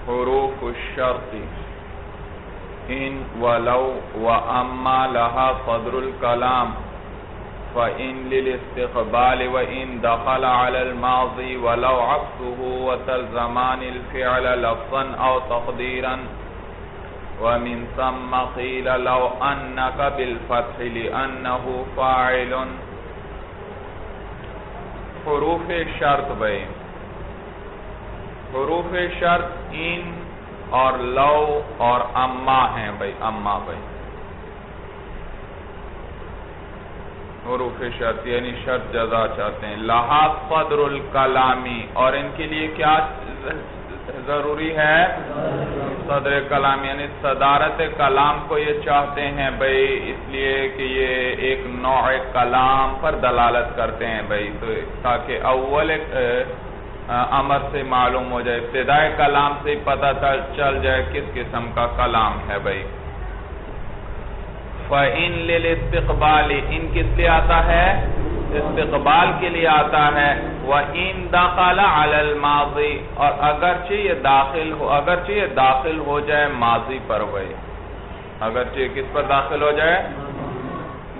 حروف الشرط ان ولو واما لها صدر الكلام فإن للاستقبال وإن دخل على الماضي ولو عكسه وتلزمان الفعل لفظا أو تقديرا ومن ثم قيل لو أنك بالفتح لأنه فاعل. حروف شرط بھائی، حروف شرط ان اور لو اور اما ہیں بھائی. اما بھائی حروف شرط یعنی شرط جزا چاہتے ہیں. لہا صدر الکلامی، اور ان کے لیے کیا ضروری ہے؟ صدر کلام یعنی صدارت کلام کو یہ چاہتے ہیں بھائی، اس لیے کہ یہ ایک نوع کلام پر دلالت کرتے ہیں بھائی، تو تاکہ اول امر سے معلوم ہو جائے، ابتدائے کلام سے پتہ چل جائے کس قسم کا کلام ہے بھائی. فَإِن لِلْإِسْتِقْبَالِ ان کس لیے آتا ہے؟ استقبال کے لیے آتا ہے. وَإِن دَخَلَ عَلَى الْمَاضِي اور اگرچہ یہ داخل ہو جائے ماضی پر بھائی، اگرچہ کس پر داخل ہو جائے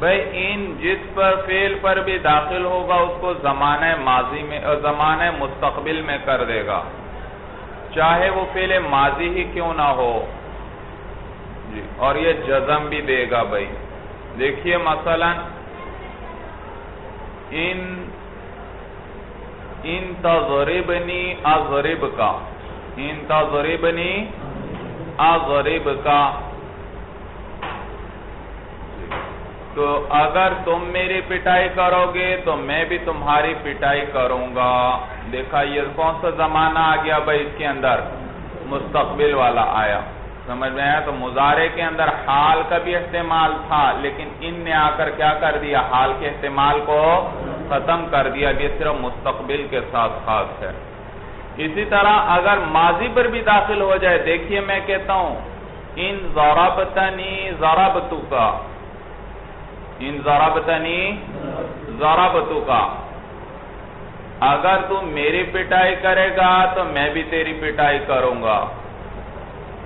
بھائی؟ ان جس پر فعل پر بھی داخل ہوگا اس کو زمانہ ماضی میں اور زمانہ مستقبل میں کر دے گا، چاہے وہ فعل ماضی ہی کیوں نہ ہو جی. اور یہ جزم بھی دے گا بھائی. دیکھیے مثلا ان تضربنی اضرب کا، ان تضربنی اضرب کا، تو اگر تم میری پٹائی کرو گے تو میں بھی تمہاری پٹائی کروں گا. دیکھا یہ کون سا زمانہ آ گیا بھائی اس کے اندر؟ مستقبل والا آیا. سمجھ میں آیا؟ تو مضارع کے اندر حال کا بھی احتمال تھا، لیکن ان نے آ کر کیا کر دیا؟ حال کے احتمال کو ختم کر دیا. یہ صرف مستقبل کے ساتھ خاص ہے. اسی طرح اگر ماضی پر بھی داخل ہو جائے، دیکھیے میں کہتا ہوں ان ضربتنی ضربتک، ان ضربتنی ضربتک، اگر تم میری پٹائی کرے گا تو میں بھی تیری پٹائی کروں گا.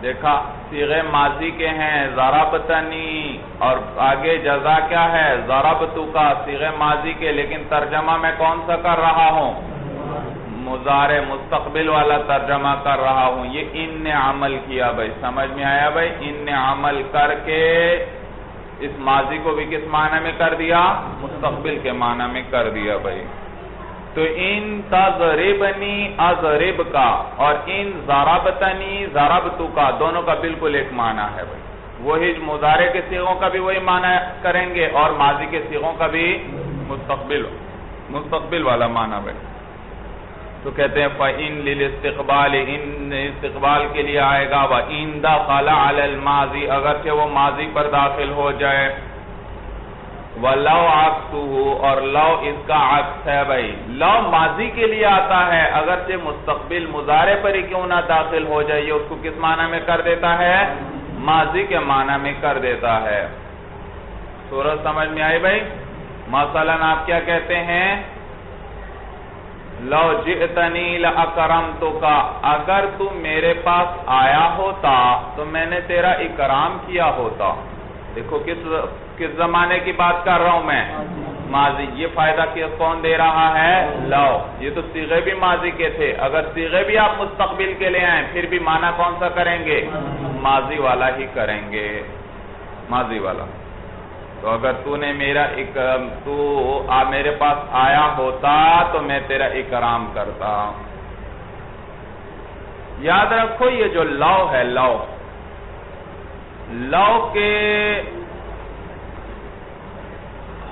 دیکھا صیغے ماضی کے ہیں ضربتنی، اور آگے جزا کیا ہے؟ ضربتک، صیغے ماضی کے، لیکن ترجمہ میں کون سا کر رہا ہوں؟ مضارع مستقبل والا ترجمہ کر رہا ہوں. یہ ان نے عمل کیا بھائی. سمجھ میں آیا بھائی؟ ان نے عمل کر کے اس ماضی کو بھی کس معنی میں کر دیا؟ مستقبل کے معنی میں کر دیا بھائی. تو ان تضربنی اضرب کا اور ان ضربتنی ضربتک کا دونوں کا بالکل ایک معنی ہے بھائی. وہی مضارع کے صیغوں کا بھی وہی معنی کریں گے اور ماضی کے صیغوں کا بھی مستقبل والا معنی بھائی. تو کہتے ہیں فَإِن لِلْإِسْتِقْبَالِ ان استقبال کے لیے آئے گا. وَإِن دَخَلَ عَلَى الْمَاضِي اگرچہ وہ ماضی پر داخل ہو جائے. وَلَوْ عَكْسُهُ اور لو اس کا عکس ہے بھائی. لو ماضی کے لیے آتا ہے اگرچہ مستقبل مضارع پر ہی کیوں نہ داخل ہو جائے، یہ اس کو کس معنی میں کر دیتا ہے؟ ماضی کے معنی میں کر دیتا ہے. سورج سمجھ میں آئی بھائی؟ مثلا آپ کیا کہتے ہیں؟ لو جئتنی لأکرمتک، اگر تو میرے پاس آیا ہوتا تو میں نے تیرا اکرام کیا ہوتا. دیکھو کس زمانے کی بات کر رہا ہوں میں؟ ماضی. یہ فائدہ کون دے رہا ہے؟ لو. یہ تو صیغے بھی ماضی کے تھے، اگر صیغے بھی آپ مستقبل کے لے آئیں پھر بھی معنی کون سا کریں گے؟ ماضی والا ہی کریں گے، ماضی والا. تو اگر تو نے میرے پاس آیا ہوتا تو میں تیرا اکرام کرتا. یاد رکھو یہ جو لو ہے، لو کے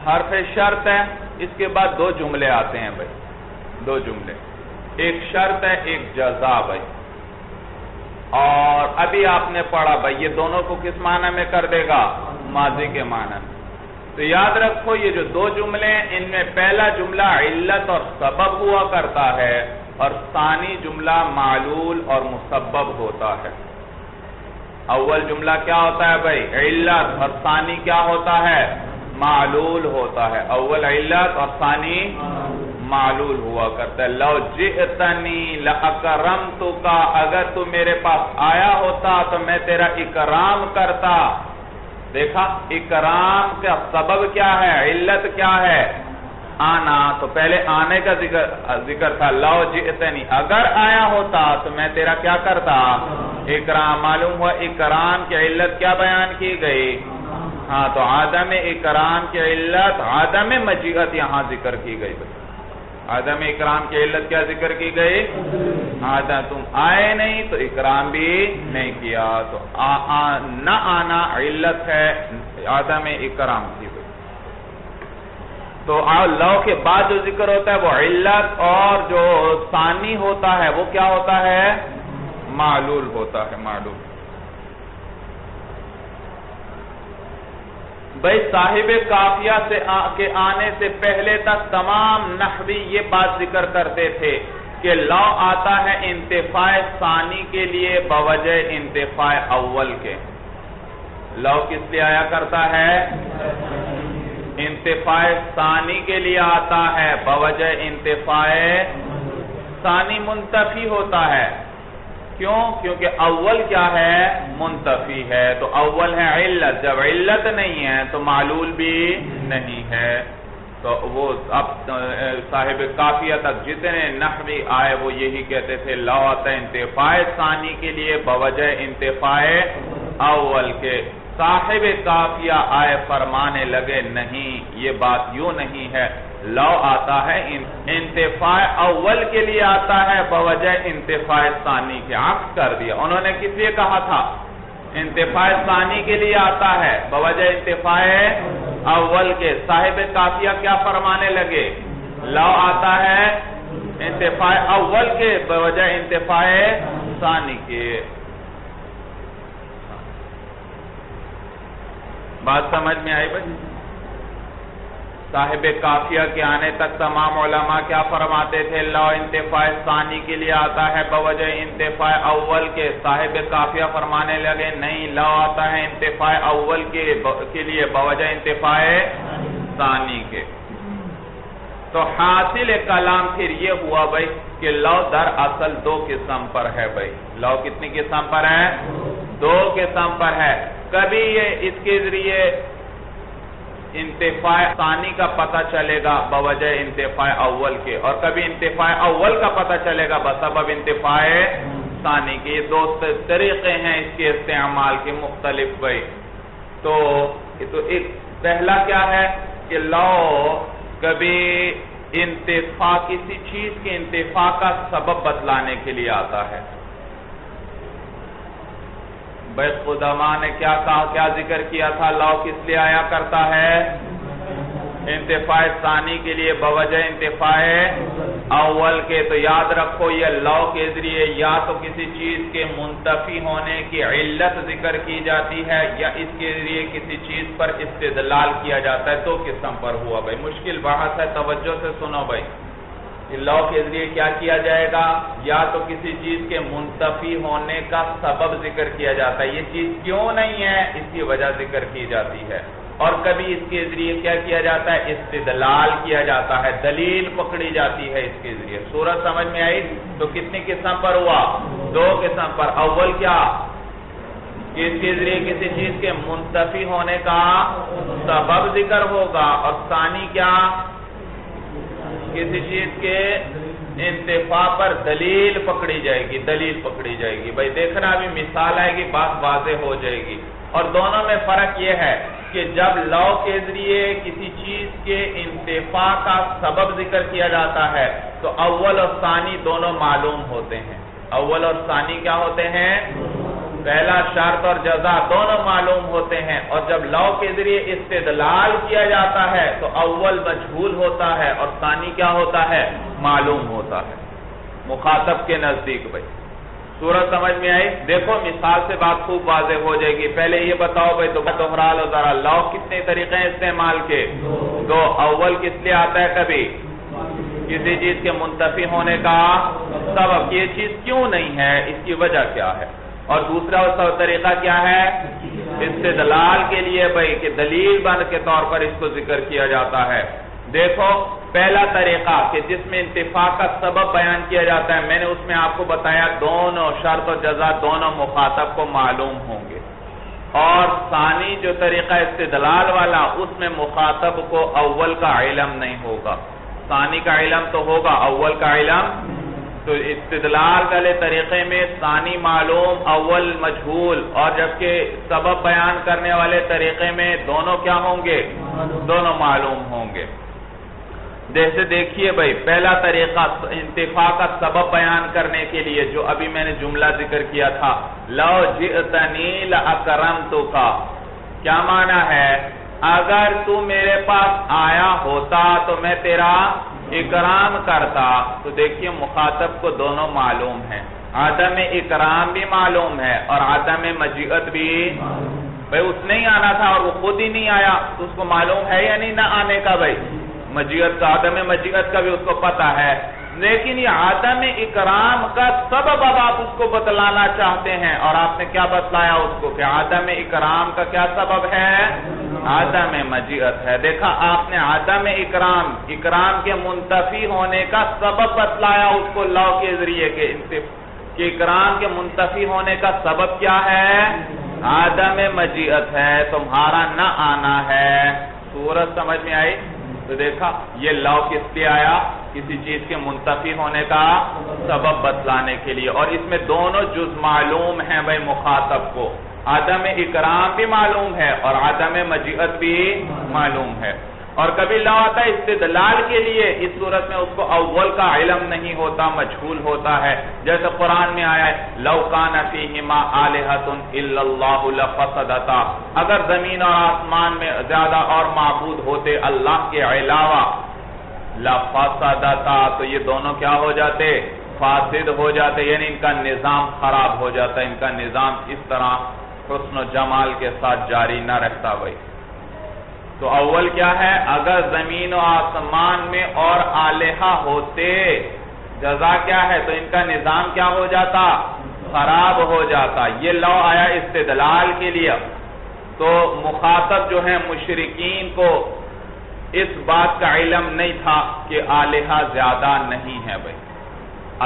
حرف شرط ہے، اس کے بعد دو جملے آتے ہیں بھائی، دو جملے، ایک شرط ہے ایک جزا بھائی. اور ابھی آپ نے پڑھا بھائی یہ دونوں کو کس معنی میں کر دے گا؟ ماضی کے معنی میں. تو یاد رکھو یہ جو دو جملے ہیں ان میں پہلا جملہ علت اور سبب ہوا کرتا ہے اور ثانی جملہ معلول اور مسبب ہوتا ہے. اول جملہ کیا ہوتا ہے بھائی؟ علت، اور ثانی کیا ہوتا ہے؟ معلول ہوتا ہے. اول علت اور ثانی معلول ہوا کرتا ہے. لو جئتنی لأکرمتک، اگر تو میرے پاس آیا ہوتا تو میں تیرا اکرام کرتا. دیکھا اکرام کا سبب کیا ہے، علت کیا ہے؟ آنا. تو پہلے آنے کا ذکر تھا. لو جئتنی، اگر آیا ہوتا تو میں تیرا کیا کرتا؟ اکرام. معلوم ہوا اکرام کی علت کیا بیان کی گئی؟ ہاں، تو عدم اکرام کی علت عدم مجیت یہاں ذکر کی گئی. عدم اکرام کی علت کیا ذکر کی گئی؟ تم آئے نہیں تو اکرام بھی نہیں کیا. تو نہ آنا علت ہے عدم اکرام کی. تو لو کے بعد جو ذکر ہوتا ہے وہ علت، اور جو ثانی ہوتا ہے وہ کیا ہوتا ہے؟ معلول ہوتا ہے. معلول. بھئی صاحب قافیہ کے آنے سے پہلے تک تمام نحوی یہ بات ذکر کرتے تھے کہ لو آتا ہے انتفاع ثانی کے لیے بوجہ انتفاع اول کے. لو کس لیے آیا کرتا ہے؟ انتفاع ثانی کے لیے آتا ہے بوجہ انتفاع ثانی منتفی ہوتا ہے. کیوں؟ کیونکہ اول کیا ہے؟ منتفی ہے. تو اول ہے علت، جب علت نہیں ہے تو معلول بھی نہیں ہے. تو وہ اب صاحب قافیہ تک جتنے نحوی آئے وہ یہی کہتے تھے لو آتا ہے انتفاع ثانی کے لیے بوجہ انتفاع اول کے. صاحب قافیہ آئے فرمانے لگے نہیں، یہ بات یوں نہیں ہے. لو آتا ہے انتفاع اول کے لیے آتا ہے بوجہ انتفاع ثانی کے. عکس کر دیا. انہوں نے کس لیے کہا تھا؟ انتفاع ثانی کے لیے آتا ہے بوجہ انتفاع اول کے. صاحب قافیہ کیا فرمانے لگے؟ لو آتا ہے انتفاع اول کے بوجہ انتفاع ثانی کے. بات سمجھ میں آئی بھائی؟ صاحب قافیہ کے آنے تک تمام علماء کیا فرماتے تھے؟ لو انتفاع ثانی کے لیے آتا ہے بوجہ انتفاع اول کے. صاحب قافیہ فرمانے لگے نہیں، لو آتا ہے انتفاع اول کے لیے بوجہ انتفاع ثانی کے. تو حاصل کلام پھر یہ ہوا بھائی کہ لو در اصل دو قسم پر ہے. بھائی لو کتنی قسم پر ہے؟ دو قسم پر ہے. کبھی یہ اس کے ذریعے انتفاع ثانی کا پتہ چلے گا بوجہ انتفاع اول کے، اور کبھی انتفاع اول کا پتہ چلے گا بسبب انتفاع ثانی کے. یہ دو طریقے ہیں اس کے استعمال کے مختلف. بھائی تو ایک پہلا کیا ہے کہ لو کبھی انتفاع کسی چیز کے انتفاع کا سبب بتلانے کے لیے آتا ہے. بھائی قدماء نے کیا کہا، کیا ذکر کیا تھا؟ لو کس لیے آیا کرتا ہے؟ انتفاع ثانی کے لیے بوجہ انتفاع اول کے. تو یاد رکھو یہ لو کے ذریعے یا تو کسی چیز کے منتفی ہونے کی علت ذکر کی جاتی ہے یا اس کے ذریعے کسی چیز پر استدلال کیا جاتا ہے. دو قسم پر ہوا. بھائی مشکل بحث ہے، توجہ سے سنو. بھائی لو کے ذریعے کیا کیا جائے گا؟ یا تو کسی چیز کے منتفی ہونے کا سبب ذکر کیا جاتا ہے، یہ چیز کیوں نہیں ہے اس کی وجہ ذکر کی جاتی ہے. اور کبھی اس کے ذریعے کیا کیا جاتا ہے؟ استدلال کیا جاتا ہے، دلیل پکڑی جاتی ہے اس کے ذریعے. صورت سمجھ میں آئی؟ تو کتنی قسم پر ہوا؟ دو قسم پر. اول کیا کہ اس کے ذریعے کسی چیز کے منتفی ہونے کا سبب ذکر ہوگا، اور ثانی کیا کسی چیز کے انتفاع پر دلیل پکڑی جائے گی. دلیل پکڑی جائے گی. بھائی دیکھنا ابھی مثال آئے گی بات واضح ہو جائے گی. اور دونوں میں فرق یہ ہے کہ جب لو کے ذریعے کسی چیز کے انتفاع کا سبب ذکر کیا جاتا ہے تو اول اور ثانی دونوں معلوم ہوتے ہیں. اول اور ثانی کیا ہوتے ہیں؟ پہلا شرط اور جزا دونوں معلوم ہوتے ہیں. اور جب لو کے ذریعے استدلال کیا جاتا ہے تو اول مجہول ہوتا ہے اور ثانی کیا ہوتا ہے؟ معلوم ہوتا ہے مخاطب کے نزدیک. بھائی صورت سمجھ میں آئی؟ دیکھو مثال سے بات خوب واضح ہو جائے گی. پہلے یہ بتاؤ بھائی دوہرا لو ذرا، لو کتنے طریقے ہیں استعمال کے؟ دو. اول کس لیے آتا ہے؟ کبھی کسی چیز کے منتفی ہونے کا سبب، یہ چیز کیوں نہیں ہے، اس کی وجہ کیا ہے. اور دوسرا طریقہ کیا ہے؟ استدلال کے لیے. بھائی کہ دلیل بند کے طور پر اس کو ذکر کیا جاتا ہے. دیکھو پہلا طریقہ کہ جس میں انتفاع کا سبب بیان کیا جاتا ہے، میں نے اس میں آپ کو بتایا دونوں شرط و جزا دونوں مخاطب کو معلوم ہوں گے، اور ثانی جو طریقہ استدلال والا اس میں مخاطب کو اول کا علم نہیں ہوگا، ثانی کا علم تو ہوگا، اول کا علم۔ تو استدلال والے طریقے میں ثانی معلوم اول مجہول، اور جبکہ سبب بیان کرنے والے طریقے میں دونوں کیا ہوں گے؟ دونوں معلوم ہوں گے۔ جیسے دیکھیے بھائی، پہلا طریقہ انتفاع کا سبب بیان کرنے کے لیے جو ابھی میں نے جملہ ذکر کیا تھا، لو جئتنی لأکرمتک، کیا معنی ہے؟ اگر تو میرے پاس آیا ہوتا تو میں تیرا اکرام کرتا۔ تو دیکھیے مخاطب کو دونوں معلوم ہیں، عدم اکرام بھی معلوم ہے اور عدم مجیعت بھی۔ بھائی اس نے ہی آنا تھا اور وہ خود ہی نہیں آیا، تو اس کو معلوم ہے یا نہیں نہ آنے کا؟ بھائی مجیعت کا، عدم مجیعت کا بھی اس کو پتا ہے، لیکن یہ عدم اکرام کا سبب اب آپ اس کو بتلانا چاہتے ہیں، اور آپ نے کیا بتلایا اس کو کہ عدم اکرام کا کیا سبب ہے؟ عدم مجیعت ہے۔ دیکھا آپ نے عدم اکرام کے منتفی ہونے کا سبب بتلایا اس کو لو کے ذریعے کہ اکرام کے منتفی ہونے کا سبب کیا ہے؟ عدم مجیعت ہے، تمہارا نہ آنا ہے۔ صورت سمجھ میں آئی؟ تو دیکھا یہ لو کس لیے آیا؟ کسی چیز کے منتفی ہونے کا سبب بتلانے کے لیے، اور اس میں دونوں جز معلوم ہیں بھائی مخاطب کو، عدم اکرام بھی معلوم ہے اور عدم مجیعت بھی معلوم ہے۔ اور کبھی لو آتا ہے استدلال کے لیے، اس صورت میں اس کو اول کا علم نہیں ہوتا، مجہول ہوتا ہے، جیسے قرآن میں آیا ہے لو کان فیہما آلہۃ الا اللہ لفسدتا، اگر زمین اور آسمان میں زیادہ اور معبود ہوتے اللہ کے علاوہ، لفسدتا، تو یہ دونوں کیا ہو جاتے؟ فاسد ہو جاتے، یعنی ان کا نظام خراب ہو جاتا، ان کا نظام اس طرح حسن و جمال کے ساتھ جاری نہ رہتا بھائی۔ تو اول کیا ہے؟ اگر زمین و آسمان میں اور آلہہ ہوتے، جزا کیا ہے؟ تو ان کا نظام کیا ہو جاتا؟ خراب ہو جاتا۔ یہ لو آیا استدلال کے لیے، تو مخاطب جو ہیں مشرکین کو اس بات کا علم نہیں تھا کہ آلہہ زیادہ نہیں ہے بھائی،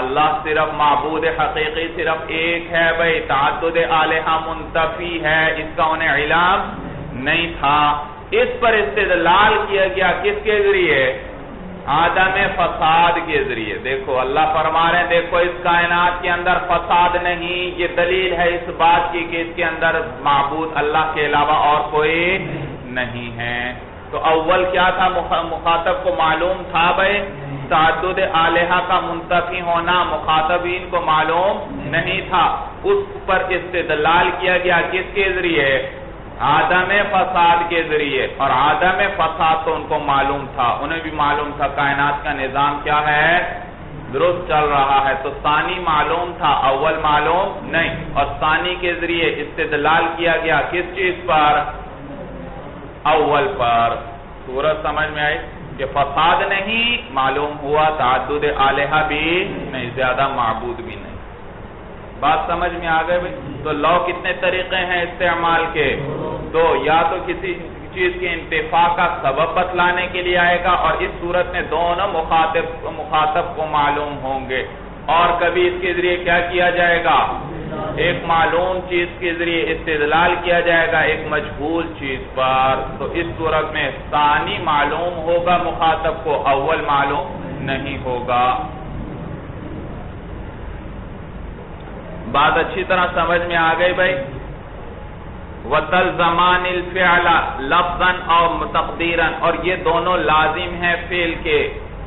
اللہ صرف معبود حقیقی صرف ایک ہے بھائی، تعدد آلہہ منتفی ہے، اس کا انہیں علم نہیں تھا۔ اس پر استدلال کیا گیا کس کے ذریعے؟ عدم فساد کے ذریعے۔ دیکھو اللہ فرما رہے ہیں دیکھو اس کائنات کے اندر فساد نہیں، یہ دلیل ہے اس بات کی کہ اس کے اندر معبود اللہ کے علاوہ اور کوئی نہیں ہے۔ تو اول کیا تھا؟ مخاطب کو معلوم تھا بھائی تعدد آلہہ کا منتفی ہونا، مخاطبین کو معلوم نہیں تھا، اس پر استدلال کیا گیا کس کے ذریعے؟ عدم فساد کے ذریعے، اور عدم فساد تو ان کو معلوم تھا، انہیں بھی معلوم تھا کائنات کا نظام کیا ہے؟ درست چل رہا ہے۔ تو ثانی معلوم تھا، اول معلوم نہیں، اور ثانی کے ذریعے استدلال کیا گیا کس چیز پر؟ اول پر۔ صورت سمجھ میں آئی کہ فساد نہیں معلوم ہوا، تعدد آلہہ بھی نہیں، زیادہ معبود بھی نہیں۔ بات سمجھ میں آ گئے بھائی؟ تو لو کتنے طریقے ہیں استعمال کے؟ دو، یا تو کسی چیز کے انتفاع کا سبب بتلانے کے لیے آئے گا، اور اس صورت میں دونوں مخاطب کو معلوم ہوں گے، اور کبھی اس کے ذریعے کیا کیا جائے گا؟ ایک معلوم چیز کے ذریعے استدلال کیا جائے گا ایک مجہول چیز پر۔ تو اس صورت میں ثانی معلوم ہوگا مخاطب کو، اول معلوم نہیں ہوگا۔ بات اچھی طرح سمجھ میں آ گئی بھائی؟ وَتَلْزَمَانِ الْفِعْلَ لَفْظًا أَوْ تَقْدِيرًا، اور یہ دونوں لازم ہیں فعل کے،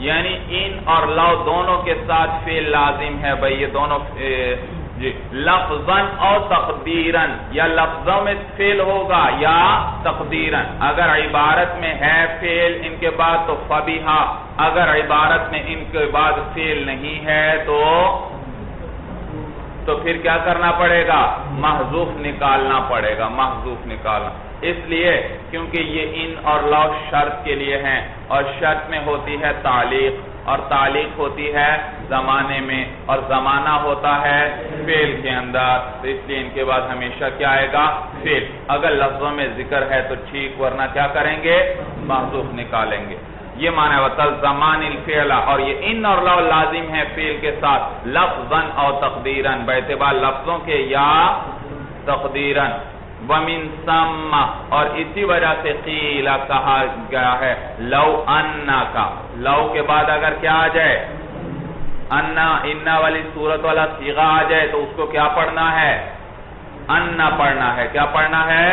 یعنی ان اور لو دونوں کے ساتھ فعل لازم ہے بھائی، یہ دونوں لفظاً او تقدیراً، یا لفظوں میں فعل ہوگا یا تقدیراً۔ اگر عبارت میں ہے فعل ان کے بعد تو فبیہا، اگر عبارت میں ان کے بعد فعل نہیں ہے تو پھر کیا کرنا پڑے گا؟ محذوف نکالنا پڑے گا، محذوف نکالنا، اس لیے کیونکہ یہ ان اور لو شرط کے لیے ہیں، اور شرط میں ہوتی ہے تعلیق، اور تعلیق ہوتی ہے زمانے میں، اور زمانہ ہوتا ہے فعل کے اندر، تو اس لیے ان کے بعد ہمیشہ کیا آئے گا؟ فعل۔ اگر لفظوں میں ذکر ہے تو ٹھیک، ورنہ کیا کریں گے؟ محذوف نکالیں گے۔ یہ معنی ہے وَتَلْزَمَانِ الْفِعْلَ، اور یہ ان اور لو لازم ہے فعل کے ساتھ لفظاً او تقدیراً، باعتبار لفظوں کے یا تقدیراً. وَمِن ثَمَّ، اور اسی وجہ سے قیل کہا گیا ہے لو انَّکَ، لو کے بعد اگر کیا آ جائے انا والی صورت والا صیغہ آ جائے تو اس کو کیا پڑھنا ہے؟ انا پڑھنا ہے. کیا پڑھنا ہے؟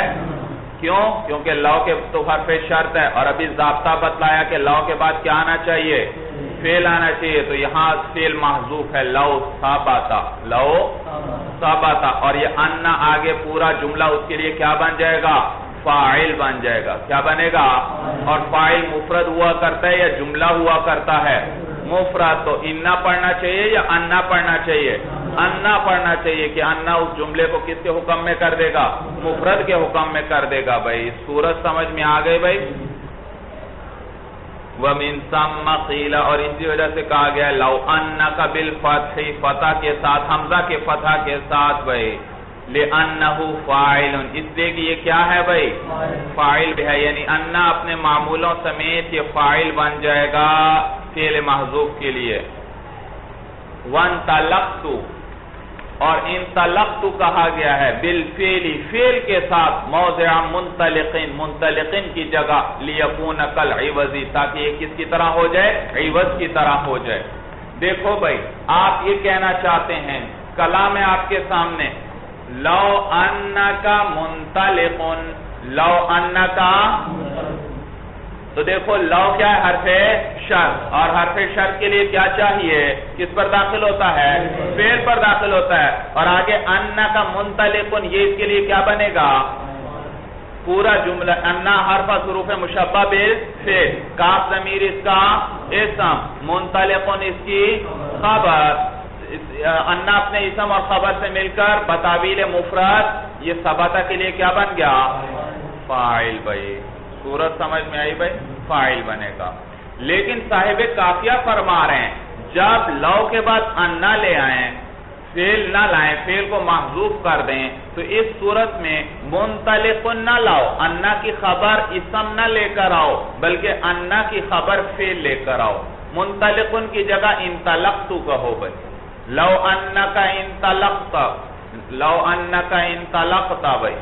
کیوں؟ کیونکہ لو کے تو حرف شرط ہے، اور ابھی ضابطہ بتلایا کہ لو کے بعد کیا آنا چاہیے؟ فعل آنا چاہیے. تو یہاں فعل محذوف ہے، لو ثابتا، لو ثابتا، اور یہ انا آگے پورا جملہ اس کے لیے کیا بن جائے گا؟ فاعل بن جائے گا. کیا بنے گا؟ اور فاعل مفرد ہوا کرتا ہے یا جملہ ہوا کرتا ہے؟ مفرد. تو انا پڑھنا چاہیے یا انا پڑھنا چاہیے؟ انا پڑھنا چاہیے کہ انا اس جملے کو کس کے حکم میں کر دے گا؟ مفرد کے حکم میں کر دے گا. بھائی صورت سمجھ میں آ گئی بھائی؟ وَمِن ثَمَّ قِيلَ، اور اسی وجہ سے کہا گیا لو انَّکَ بِالْفَتْحِ، فتح کے ساتھ، حمزہ کے فتح کے ساتھ بھائی، لِأَنَّهُ فَاعِلٌ، اس لیے کہ یہ کیا ہے بھائی؟ فاعل ہے. یعنی انا اپنے معمولوں سمیت یہ فاعل بن جائے گا فعل محذوف کے لیے. وَانْطَلَقْتُ، اور انطلقت کہا گیا ہے بالفعل، فعل کے ساتھ، موضع منطلقین، منطلقین کی جگہ، لیکون کالعوض، تاکہ یہ کس کی طرح ہو جائے؟ عوض کی طرح ہو جائے. دیکھو بھائی آپ یہ کہنا چاہتے ہیں، کلام ہے آپ کے سامنے، لو انکا منطلقن، لو انکا، تو دیکھو لو کیا ہے؟ حرف شرط، اور حرف شرط کے لیے کیا چاہیے؟ کس پر داخل ہوتا ہے؟ فعل پر داخل ہوتا ہے. اور آگے انا کا منطلقن، یہ اس کے لیے کیا بنے گا؟ پورا جملہ. انا حرف حروف مشبہ بالفعل، کاف ضمیر اس کا اسم، منطلقن اس کی خبر. انا اپنے اسم اور خبر سے مل کر بتاویل مفرد، یہ ثبتہ کے لیے کیا بن گیا؟ فاعل. بھائی صورت سمجھ میں آئی بھائی؟ فاعل بنے گا. لیکن صاحب کافیہ فرما رہے ہیں جب لو کے بعد انا لے آئیں، فعل نہ لائیں، فعل کو محذوف کر دیں، تو اس صورت میں منطلقن نہ لاؤ، انا کی خبر اسم نہ لے کر آؤ، بلکہ انا کی خبر فعل لے کر آؤ. منطلقن کی جگہ انطلقت کہو بھائی. لو انکا انطلقت، لو انکا انطلقت. بھائی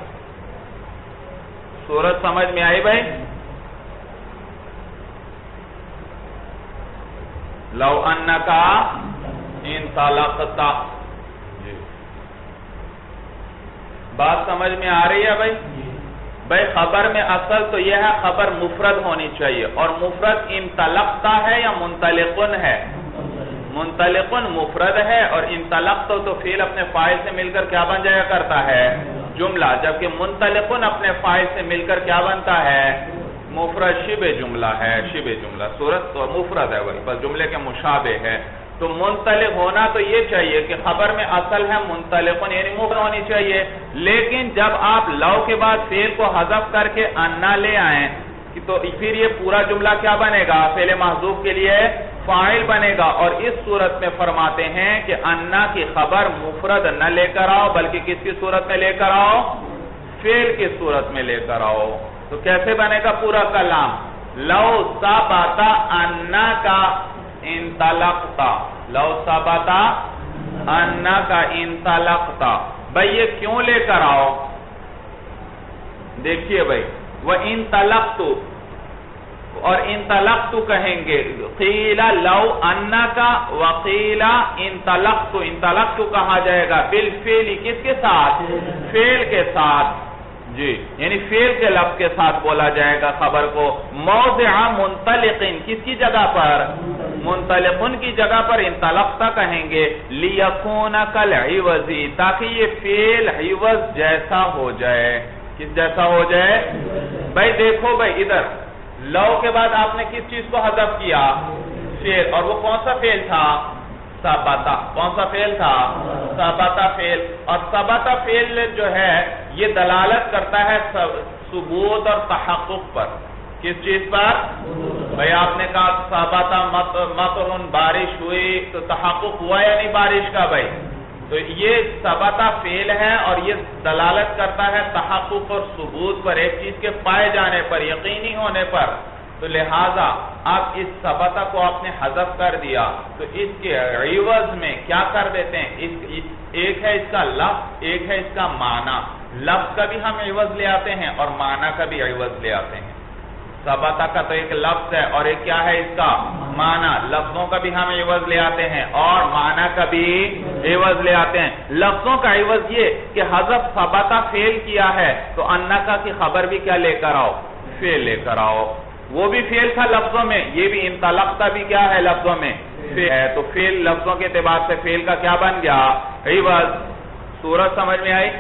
صورت سمجھ میں آئی بھائی؟ لو انکا انطلقت، بات سمجھ میں آ رہی ہے بھائی؟ بھائی خبر میں اصل تو یہ ہے خبر مفرد ہونی چاہیے، اور مفرد انطلقت ہے یا منطلقن ہے؟ منطلقن مفرد ہے، اور انطلقت تو فعل اپنے فاعل سے مل کر کیا بن جایا کرتا ہے؟ جملہ. جبکہ منطلقن اپنے فاعل سے مل کر کیا بنتا ہے؟ مفرد، شبہ جملہ ہے، شبہ جملہ. صورت تو مفرد ہے بھائی، بس جملے کے مشابہ ہے. تو منطلق ہونا تو یہ چاہیے کہ خبر میں اصل ہے منطلقن، یعنی مفرد ہونی چاہیے. لیکن جب آپ لو کے بعد فعل کو حذف کر کے انا لے آئیں تو پھر یہ پورا جملہ کیا بنے گا؟ فعل محذوف کے لیے فاعل بنے گا. اور اس صورت میں فرماتے ہیں کہ انا کی خبر مفرد نہ لے کر آؤ، بلکہ کس کی صورت میں لے کر آؤ؟ فعل کی صورت میں لے کر آؤ. تو کیسے بنے گا پورا کلام؟ لو ثبت انا کا انطلقتا، لو ثبت انا کا انطلقتا. بھائی یہ کیوں لے کر آؤ؟ دیکھیے بھائی، وہ انطلقت، اور انطلقت کہیں گے، قیل لو انا کا وقیل انطلقت، انطلقت کہا جائے گا بالفعل، کس کے ساتھ؟ فعل کے ساتھ. جی یعنی فعل کے لفظ کے ساتھ بولا جائے گا خبر کو. موضع منطلقن، کس کی جگہ پر؟ منطلقن کی جگہ پر انطلقت کہیں گے. لیکون کالعوض، تاکہ یہ فعل عوض جیسا ہو جائے. کس جیسا ہو جائے؟ بھائی دیکھو بھائی ادھر لو کے بعد آپ نے کس چیز کو حذف کیا؟ فعل. اور وہ کون سا فعل تھا؟ ثبتا. کون سا فعل تھا؟ ثبتا فعل. اور ثبتا فعل جو ہے یہ دلالت کرتا ہے ثبوت اور تحقق پر. کس چیز پر؟ بھئی آپ نے کہا ثبتا مطرن، بارش ہوئی، تو تحقق ہوا یا نہیں بارش کا؟ بھائی تو یہ ثبتا فعل ہے، اور یہ دلالت کرتا ہے تحقق اور ثبوت پر، ایک چیز کے پائے جانے پر، یقینی ہونے پر. تو لہٰذا اب اس ثبتا کو آپ نے حذف کر دیا تو اس کے عوض میں کیا کر دیتے ہیں، ایک ہے اس کا لفظ، ایک ہے اس کا معنی. لفظ کا بھی ہم عوض لے آتے ہیں اور معنی کا بھی عوض لے آتے ہیں. ثبتا کا تو ایک لفظ ہے اور ایک کیا ہے اس کا معنی. لفظوں کا بھی ہم عوض لے آتے ہیں اور معنی کا بھی عوض لے آتے ہیں. لفظوں کا عوض یہ کہ حذف ثبتا فعل کیا ہے تو انکا کی خبر بھی کیا لے کر آؤ، فعل لے کر آؤ. وہ بھی فعل تھا لفظوں میں، یہ بھی انطلقتا بھی کیا ہے لفظوں میں فعل ہے. تو فعل لفظوں کے اعتبار سے فعل کا کیا بن گیا، عوض. صورت سمجھ میں آئی.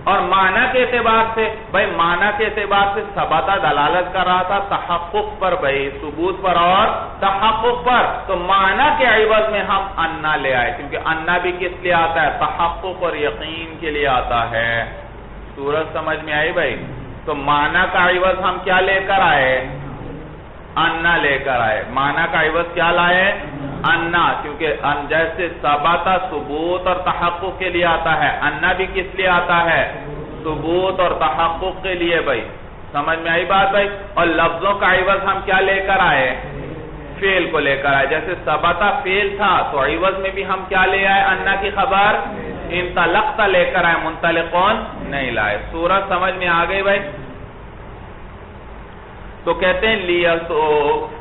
اور معنی کے اعتبار سے بھائی، معنی کے اعتبار سے ثبتا دلالت کر رہا تھا تحقق پر، بھائی ثبوت پر اور تحقق پر. تو معنی کے عوض میں ہم انا لے آئے کیونکہ انا بھی کس لیے آتا ہے، تحقق اور یقین کے لیے آتا ہے. صورت سمجھ میں آئی بھائی. تو معنی کا عوض ہم کیا لے کر آئے، انا لے کر آئے. معنی کا عوض کیا لائے، انا. کیونکہ جیسے ثبتا ثبوت اور تحقق کے لیے آتا ہے، انا بھی کس لیے آتا ہے، ثبوت اور تحقق کے لیے. بھائی سمجھ میں آئی بات بھائی. اور لفظوں کا عوض ہم کیا لے کر آئے، فعل کو لے کر آئے. جیسے ثبتا فعل تھا تو عوض میں بھی ہم کیا لے آئے، انا کی خبر انطلقتا لے کر آئے، منطلقون نہیں لائے. صورت سمجھ میں آ گئی بھائی. تو کہتے ہیں لیا، تو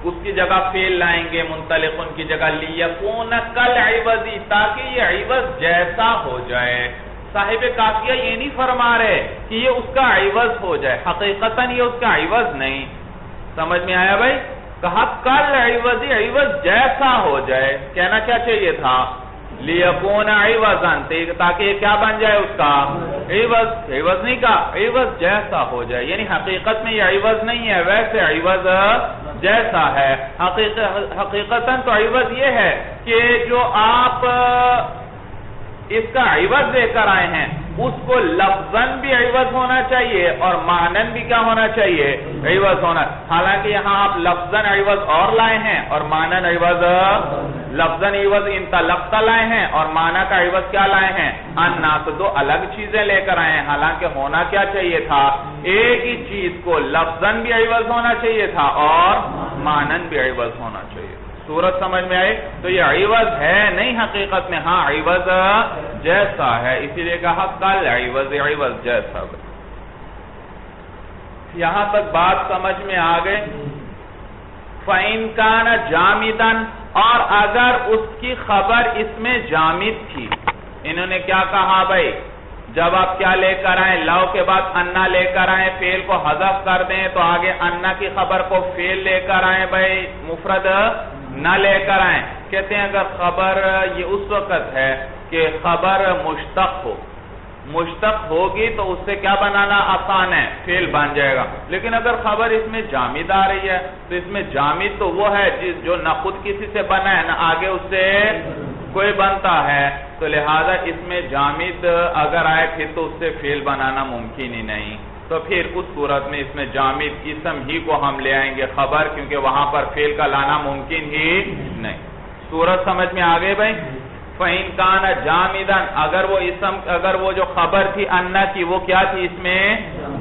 اس کی جگہ فعل لائیں گے، منطلقن کی جگہ لیکون کالعوضی، تاکہ یہ عوض جیسا ہو جائے. صاحب کافیہ یہ نہیں فرما رہے کہ یہ اس کا عوض ہو جائے، حقیقتاً یہ اس کا عوض نہیں. سمجھ میں آیا بھائی. کہا کالعوضی، عوض جیسا ہو جائے. کہنا کیا چاہیے تھا، لیکون عوضاً، تاکہ یہ کیا بن جائے اس کا عوض. عوض نہیں کا، عوض جیسا ہو جائے. یعنی حقیقت میں یہ عوض نہیں ہے، ویسے عوض جیسا ہے. حقیقتاً تو عوض یہ ہے کہ جو آپ اس کا عوض لے کر آئے ہیں اس کو لفظاً بھی عوض ہونا چاہیے اور معنن بھی کیا ہونا چاہیے، عوض ہونا. حالانکہ یہاں آپ لفظاً عوض اور لائے ہیں اور معنن عوض، لفظاً عوض انطلقتا لائے ہیں اور معنی کا عوض کیا لائے ہیں، انا. تو دو الگ چیزیں لے کر آئے ہیں. حالانکہ ہونا کیا چاہیے تھا، ایک ہی چیز کو لفظاً بھی عوض ہونا چاہیے تھا اور معنن بھی عوض ہونا چاہیے. صورت سمجھ میں آئی. تو یہ عوض ہے نہیں حقیقت میں، ہاں عوض جیسا ہے. اسی لیے کہا کل عوض، عوض جیسا. یہاں تک بات سمجھ میں آ گئے. فَإِن كَانَ جَامِدًا، اور اگر اس کی خبر اس میں جامد تھی. انہوں نے کیا کہا بھائی، جب آپ کیا لے کر آئیں، لو کے بعد انا لے کر آئیں، فعل کو حذف کر دیں تو آگے انا کی خبر کو فعل لے کر آئیں بھائی، مفرد نہ لے کر آئیں. کہتے ہیں اگر خبر یہ اس وقت ہے کہ خبر مشتق ہو، مشتق ہوگی تو اس سے کیا بنانا آسان ہے، فعل بن جائے گا. لیکن اگر خبر اس میں جامد آ رہی ہے تو اس میں جامد تو وہ ہے جو نہ خود کسی سے بنا ہے نہ آگے اس سے کوئی بنتا ہے. تو لہذا اس میں جامد اگر آئے پھر تو اس سے فعل بنانا ممکن ہی نہیں. تو پھر اس صورت میں اس میں جامد اسم ہی کو ہم لے آئیں گے خبر، کیونکہ وہاں پر فعل کا لانا ممکن ہی نہیں. صورت سمجھ میں آگے بھائی. فَإِن كَانَ جَامِدًا، اگر وہ اسم، اگر وہ جو خبر تھی انا کی وہ کیا تھی، اس میں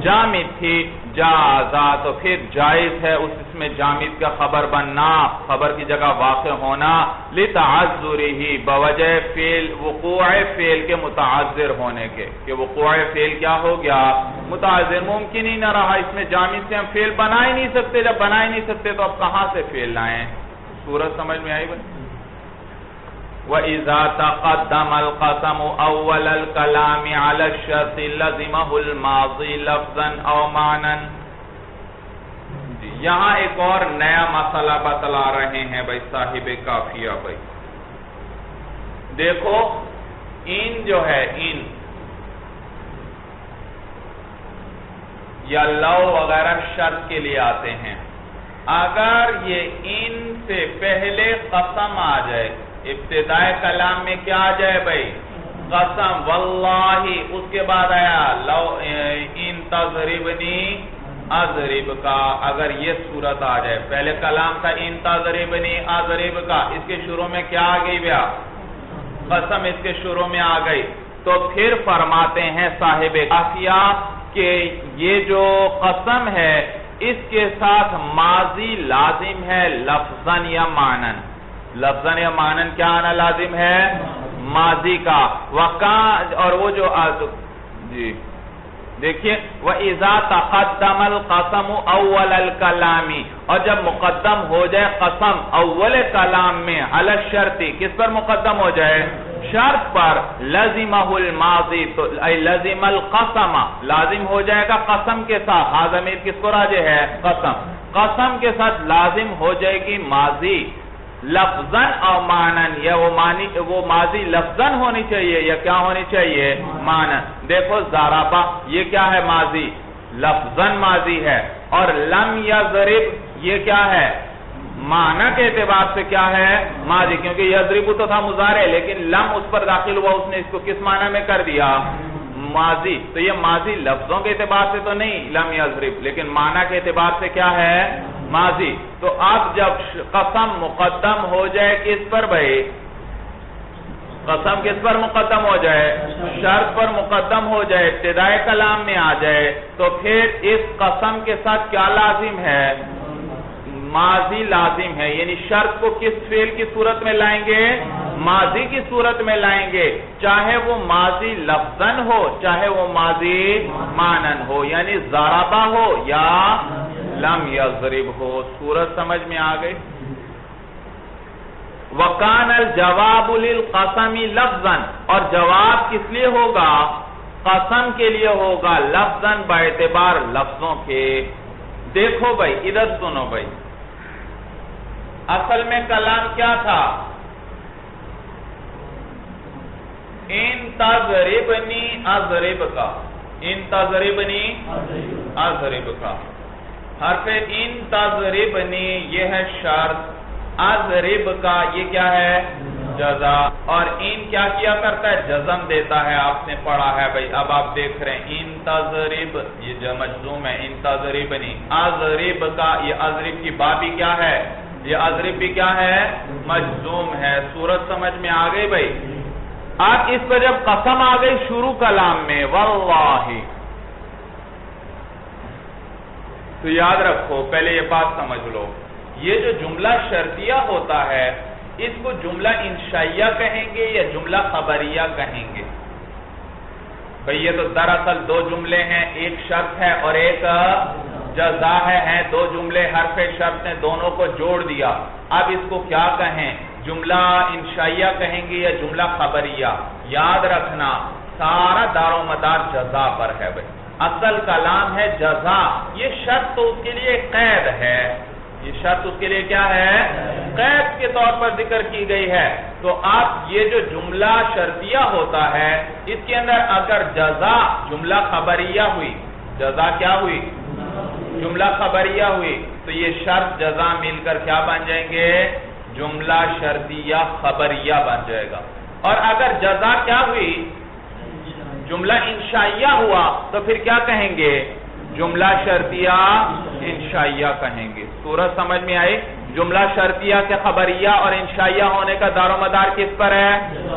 جامد تھی، جازا، تو پھر جائز ہے اس میں جامد کا خبر بننا، خبر کی جگہ واقع ہونا، لِتَعَذُّرِهِ، بوجہ فعل، وقوع فعل کے متعذر ہونے کے، کہ وقوع فعل کیا ہو گیا، متعذر. ممکن ہی نہ رہا، اس میں جامد سے ہم فعل بنا ہی نہیں سکتے. جب بنا ہی نہیں سکتے تو اب کہاں سے فعل لائیں. صورت سمجھ میں آئی بھائی. وَإِذَا تَقَدَّمَ الْقَسَمُ أَوَّلَ الْكَلَامِ عَلَى الشَّرْطِ لَزِمَهُ الْمَاضِي لَفْظًا أَوْ مَعْنًا. یہاں ایک اور نیا مسئلہ بتلا رہے ہیں بھائی صاحب کافیہ. بھائی دیکھو، ان جو ہے ان یا لو وغیرہ شرط کے لیے آتے ہیں. اگر یہ ان سے پہلے قسم آ جائے، ابتدائے کلام میں کیا آ جائے بھائی، قسم، واللہ، اس کے بعد آیا لو ان تضربنی اضرب کا. اگر یہ صورت آ جائے، پہلے کلام تھا ان تضربنی اضرب کا، اس کے شروع میں کیا آ گئی بیا، قسم اس کے شروع میں آ گئی. تو پھر فرماتے ہیں صاحب کافیہ کہ یہ جو قسم ہے اس کے ساتھ ماضی لازم ہے لفظاً یا معنن. لفظاً یا معنن کیا آنا لازم ہے؟ ماضی کا. اور وہ جو جی دیکھیے وَإِذَا تَقَدَّمَ الْقَسَمُ أَوَّلَ الْكَلَامِ، اور جب مقدم ہو جائے قسم اول کلام میں علی الشرط، کس پر مقدم ہو جائے؟ شرط پر. لَزِمَهُ الْمَاضِي، تو لَزِمَ الْقَسَمَ، لازم ہو جائے گا قسم کے ساتھ. ہاں ضمیر کس کو راجع ہے؟ قسم. قسم کے ساتھ لازم ہو جائے گی ماضی لفظاً اور معنن، یا وہ ماضی لفظاً ہونی چاہیے یا کیا ہونی چاہیے؟ معنن. دیکھو ضربہ یہ کیا ہے؟ ماضی، لفظاً ماضی ہے. اور لم یضرب یہ کیا ہے؟ معنی کے اعتبار سے کیا ہے؟ ماضی، کیونکہ یضرب تو تھا مضارع، لیکن لم اس پر داخل ہوا، اس نے اس کو کس معنی میں کر دیا؟ ماضی. تو یہ ماضی لفظوں کے اعتبار سے تو نہیں لم یضرب، لیکن معنی کے اعتبار سے کیا ہے؟ ماضی. تو اب جب قسم مقدم ہو جائے کس پر بھائی؟ قسم کس پر مقدم ہو جائے؟ شرط پر مقدم ہو جائے، ابتدائے کلام میں آ جائے، تو پھر اس قسم کے ساتھ کیا لازم ہے؟ ماضی لازم ہے. یعنی شرط کو کس فعل کی صورت میں لائیں گے؟ ماضی کی صورت میں لائیں گے، چاہے وہ ماضی لفظاً ہو چاہے وہ ماضی معنن ہو، یعنی ضربہ ہو یا لم یضرب ہو. صورت سمجھ میں آ گئی؟ وَكَانَ الْجَوَابُ لِلْقَسَمِ لَفْظًا، اور جواب کس لیے ہوگا؟ قسم کے لیے ہوگا لفظاً باعتبار لفظوں کے. دیکھو بھائی ادھر سنو بھائی، اصل میں کلام کیا تھا؟ ان تضربنی اضرب کا، ان تضربنی اضرب کا. حرف ان تضربنی یہ ہے شرط، اضرب کا یہ کیا ہے؟ جزا. اور ان کیا کیا کرتا ہے؟ جزم دیتا ہے. آپ نے پڑھا ہے بھائی، اب آپ دیکھ رہے ہیں ان تضرب یہ جو مجزوم ہے، ان تضربنی. اضرب کا یہ اضرب کی بابی کیا ہے؟ یہ اضرب بھی کیا ہے؟ مجزوم ہے. صورت سمجھ میں آ گئی بھائی؟ اب اس پر جب قسم آ گئی شروع کلام میں واللہ، تو یاد رکھو پہلے یہ بات سمجھ لو، یہ جو جملہ شرطیہ ہوتا ہے اس کو جملہ انشائیہ کہیں گے یا جملہ خبریہ کہیں گے؟ بھئی یہ تو دراصل دو جملے ہیں، ایک شرط ہے اور ایک جزا ہے. ہیں دو جملے، حرف شرط نے دونوں کو جوڑ دیا. اب اس کو کیا کہیں؟ جملہ انشائیہ کہیں گے یا جملہ خبریہ؟ یاد رکھنا سارا دار و مدار جزا پر ہے بھئی. اصل کلام ہے جزا. یہ شرط تو اس کے لیے قید ہے، یہ شرط اس کے لیے کیا ہے؟ قید کے طور پر ذکر کی گئی ہے. تو اب یہ جو جملہ شرطیہ ہوتا ہے اس کے اندر اگر جزا جملہ خبریہ ہوئی، جزا کیا ہوئی؟ جملہ خبریہ ہوئی، تو یہ شرط جزا مل کر کیا بن جائیں گے؟ جملہ شرطیہ خبریہ بن جائے گا. اور اگر جزا کیا ہوئی؟ جملہ انشائیہ ہوا، تو پھر کیا کہیں گے؟ جملہ شرطیہ انشائیہ کہیں گے. صورت سمجھ میں آئی؟ جملہ شرطیہ کے خبریہ اور انشائیہ ہونے کا دار و مدار کس پر ہے؟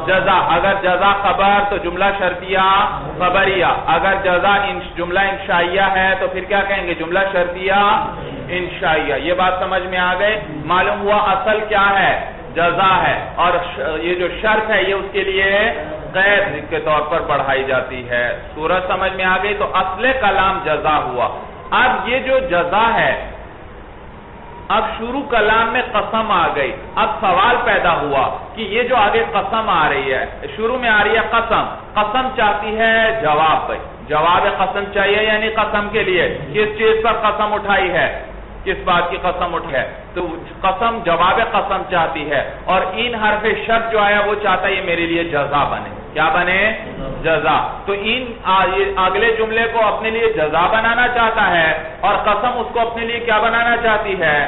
جزا. اگر جزا خبر تو جملہ شرطیہ خبریہ، اگر جزا جملہ انشائیہ ہے تو پھر کیا کہیں گے؟ جملہ شرطیہ انشائیہ. یہ بات سمجھ میں آ گئی؟ معلوم ہوا اصل کیا ہے؟ جزا ہے، اور یہ جو شرط ہے یہ اس کے لیے قید کے طور پر بڑھائی جاتی ہے. صورت سمجھ میں آ گئی؟ تو اصل کلام جزا ہوا. اب یہ جو جزا ہے، اب شروع کلام میں قسم آ گئی. اب سوال پیدا ہوا کہ یہ جو آگے قسم آ رہی ہے، شروع میں آ رہی ہے قسم، قسم چاہتی ہے جواب پہ. جواب قسم چاہیے یعنی قسم کے لیے کس چیز پر قسم اٹھائی ہے؟ کس بات کی قسم اٹھائی ہے؟ تو قسم جواب قسم چاہتی ہے. اور ان حرف شرط جو آیا وہ چاہتا ہے یہ میرے لیے جزا بنے. کیا بنے؟ جزا. تو ان اگلے جملے کو اپنے لیے جزا بنانا چاہتا ہے اور قسم اس کو اپنے لیے کیا بنانا چاہتی ہے؟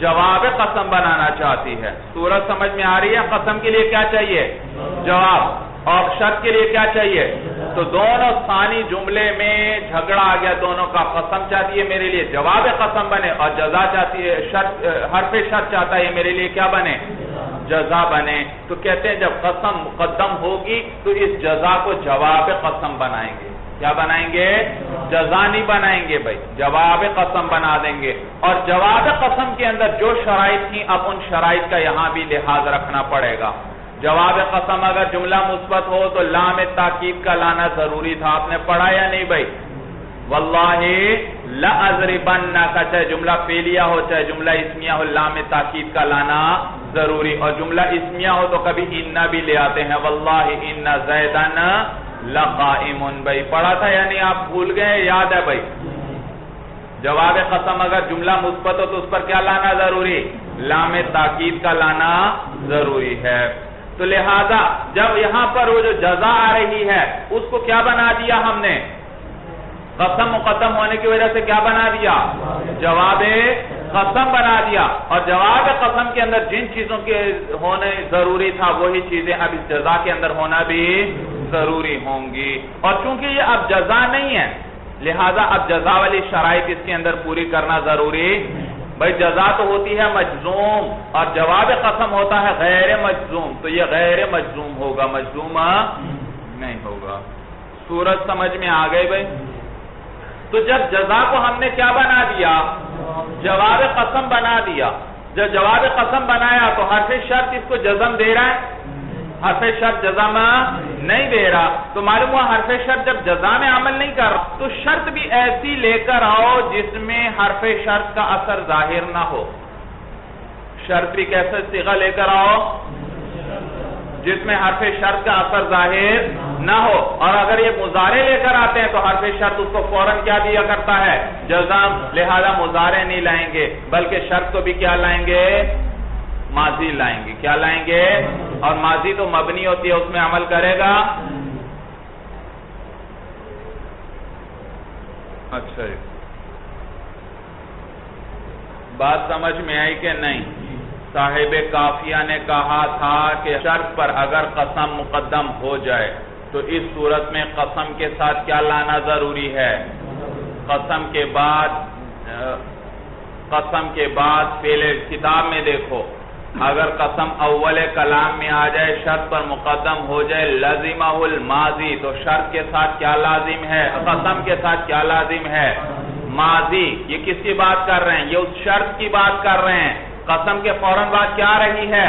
جواب قسم بنانا چاہتی ہے. صورت سمجھ میں آ رہی ہے؟ قسم کے لیے کیا چاہیے؟ جواب. اور شرط کے لیے کیا چاہیے؟ تو دونوں ثانی جملے میں جھگڑا آ گیا دونوں کا. قسم چاہتی ہے میرے لیے جواب قسم بنے اور جزا چاہتی ہے حرف شرط چاہتا ہے میرے لیے کیا بنے؟ جزا بنے. تو کہتے ہیں جب قسم مقدم ہوگی تو اس جزا کو جواب قسم بنائیں گے. کیا بنائیں گے؟ جزا نہیں بنائیں گے بھائی، جواب قسم بنا دیں گے. اور جواب قسم کے اندر جو شرائط تھیں اب ان شرائط کا یہاں بھی لحاظ رکھنا پڑے گا. جواب قسم اگر جملہ مثبت ہو تو لام تاکید کا لانا ضروری تھا. آپ نے پڑھا یا نہیں بھائی؟ واللہ لأضربنک، چاہے جملہ فعلیہ ہو چاہے جملہ اسمیہ ہو، لام تاکید کا لانا ضروری. اور جملہ اسمیہ ہو تو کبھی ان بھی لے آتے ہیں، واللہ ان زیدن لقائم. بھائی پڑھا تھا یا نہیں؟ آپ بھول گئے؟ یاد ہے بھائی؟ جواب قسم اگر جملہ مثبت ہو تو اس پر کیا لانا ضروری؟ لام تاکید کا لانا ضروری ہے. تو لہذا جب یہاں پر وہ جو جزا آ رہی ہے اس کو کیا بنا دیا ہم نے؟ قسم مقدم ہونے کی وجہ سے کیا بنا دیا؟ جواب قسم بنا دیا. اور جواب قسم کے اندر جن چیزوں کے ہونے ضروری تھا وہی چیزیں اب اس جزا کے اندر ہونا بھی ضروری ہوں گی. اور چونکہ یہ اب جزا نہیں ہے لہذا اب جزا والی شرائط اس کے اندر پوری کرنا ضروری. بھائی جزا تو ہوتی ہے مجزوم اور جواب قسم ہوتا ہے غیر مجزوم، تو یہ غیر مجزوم ہوگا، مجزوم نہیں ہوگا. صورت سمجھ میں آ گئی بھائی؟ تو جب جزا کو ہم نے کیا بنا دیا؟ جواب قسم بنا دیا. جب جواب قسم بنایا تو حرف شرط اس کو جزم دے رہا ہے؟ حرف شرط جزم نہیں دے رہا. تو معلوم ہوا حرف شرط جب جزا میں عمل نہیں کر رہا تو شرط بھی ایسی لے کر آؤ جس میں حرف شرط کا اثر ظاہر نہ ہو. شرط بھی کیسے صیغہ لے کر آؤ جس میں حرف شرط کا اثر ظاہر نہ ہو. اور اگر یہ مضارع لے کر آتے ہیں تو حرف شرط اس کو فوراً کیا دیا کرتا ہے؟ جزم. لہذا مضارع نہیں لائیں گے بلکہ شرط کو بھی کیا لائیں گے؟ ماضی لائیں گے. کیا لائیں گے؟ اور ماضی تو مبنی ہوتی ہے، اس میں عمل کرے گا. اچھا بات سمجھ میں آئی کہ نہیں؟ صاحب کافیہ نے کہا تھا کہ شرط پر اگر قسم مقدم ہو جائے تو اس صورت میں قسم کے ساتھ کیا لانا ضروری ہے؟ قسم کے بعد پہلے کتاب میں دیکھو، اگر قسم اول کلام میں آ جائے شرط پر مقدم ہو جائے لازمہ الماضی، تو شرط کے ساتھ کیا لازم ہے؟ قسم کے ساتھ کیا لازم ہے؟ ماضی. یہ کس کی بات کر رہے ہیں؟ یہ اس شرط کی بات کر رہے ہیں. قسم کے فوراً بعد کیا آ رہی ہے؟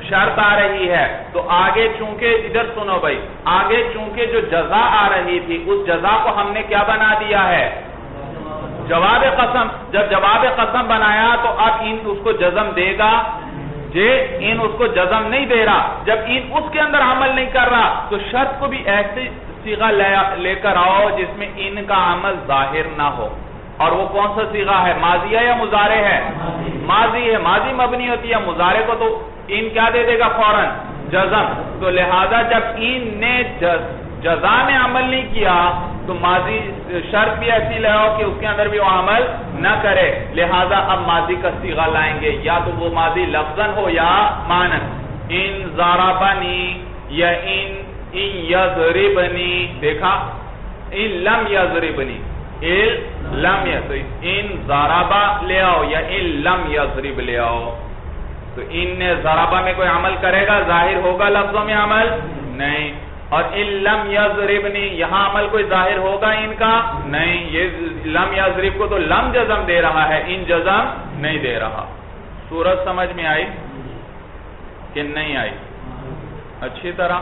شرط آ رہی ہے. تو آگے چونکہ ادھر سنو بھائی، آگے چونکہ جو جزا آ رہی تھی اس جزا کو ہم نے کیا بنا دیا ہے؟ جواب قسم. جب جواب قسم بنایا تو اب ان اس کو جزم دے گا. ان اس کو جزم نہیں دے رہا. جب ان اس کے اندر عمل نہیں کر رہا تو شرط کو بھی ایسی صیغہ لے کر آؤ جس میں ان کا عمل ظاہر نہ ہو. اور وہ کون سا صیغہ ہے؟ ماضی ہے یا مضارع ہے؟ ماضی ہے. ماضی مبنی ہوتی ہے، مضارع کو تو ان کیا دے دے گا فوراً؟ جزم. تو لہذا جب ان نے جزا میں عمل نہیں کیا تو ماضی شرط بھی ایسی لے آؤ کہ اس کے اندر بھی وہ عمل نہ کرے. لہذا اب ماضی کا صیغہ لائیں گے، یا تو وہ ماضی لفظاً ہو یا معنن. ان ضربنی یا ان یضربنی. دیکھا؟ ان لم یضربنی، تو ان ضربہ لے آؤ یا ان لم یضرب لے آؤ. تو ان نے ضربہ میں کوئی عمل کرے گا؟ ظاہر ہوگا لفظوں میں عمل؟ نہیں. اور ان لم یضربنی، یہاں عمل کوئی ظاہر ہوگا ان کا؟ نہیں. یہ لم یضرب کو تو لم جزم دے رہا ہے، ان جزم نہیں دے رہا. صورت سمجھ میں آئی کہ نہیں آئی؟ اچھی طرح.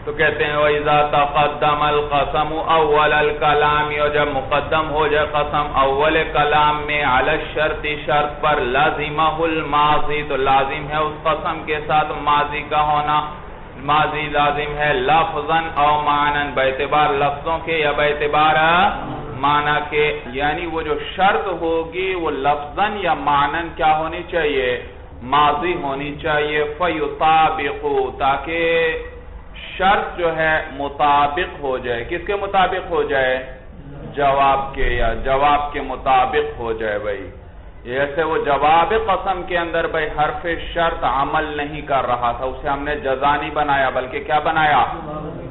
تو کہتے ہیں وَإِذَا تَقَدَّمَ الْقَسَمُ أَوَّلَ الْكَلَامِ، اور جب مقدم ہو جائے قسم اول کلام میں عَلَى الشَّرْطِ شرط پر لَازِمَهُ الْمَاضِي، تو لازم ہے اس قسم کے ساتھ ماضی کا ہونا. ماضی لازم ہے لفظاً او معنن، باعتبار لفظوں کے یا باعتبار معنی کے. یعنی وہ جو شرط ہوگی وہ لفظاً یا معنن کیا ہونی چاہیے؟ ماضی ہونی چاہیے. فَيُطَابِقُ، تاکہ شرط جو ہے مطابق ہو جائے. کس کے مطابق ہو جائے؟ جواب کے، یا جواب کے مطابق ہو جائے. بھائی ایسے وہ جواب قسم کے اندر بھائی حرف شرط عمل نہیں کر رہا تھا، اسے ہم نے جزا نہیں بنایا بلکہ کیا بنایا؟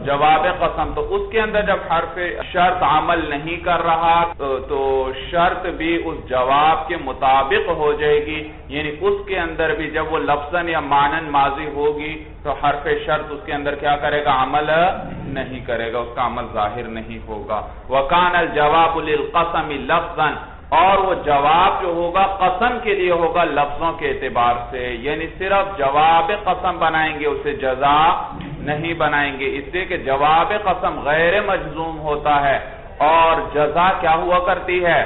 جواب قسم، تو اس کے اندر جب حرف شرط عمل نہیں کر رہا تو شرط بھی اس جواب کے مطابق ہو جائے گی، یعنی اس کے اندر بھی جب وہ لفظاً یا معنن ماضی ہوگی تو حرف شرط اس کے اندر کیا کرے گا؟ عمل نہیں کرے گا، اس کا عمل ظاہر نہیں ہوگا۔ وَكَانَ الْجَوَابُ لِلْقَسَمِ لَفْظًا، اور وہ جواب جو ہوگا قسم کے لیے ہوگا لفظوں کے اعتبار سے، یعنی صرف جواب قسم بنائیں گے، اسے جزا نہیں بنائیں گے، اس لیے کہ جواب قسم غیر مجزوم ہوتا ہے اور جزا کیا ہوا کرتی ہے؟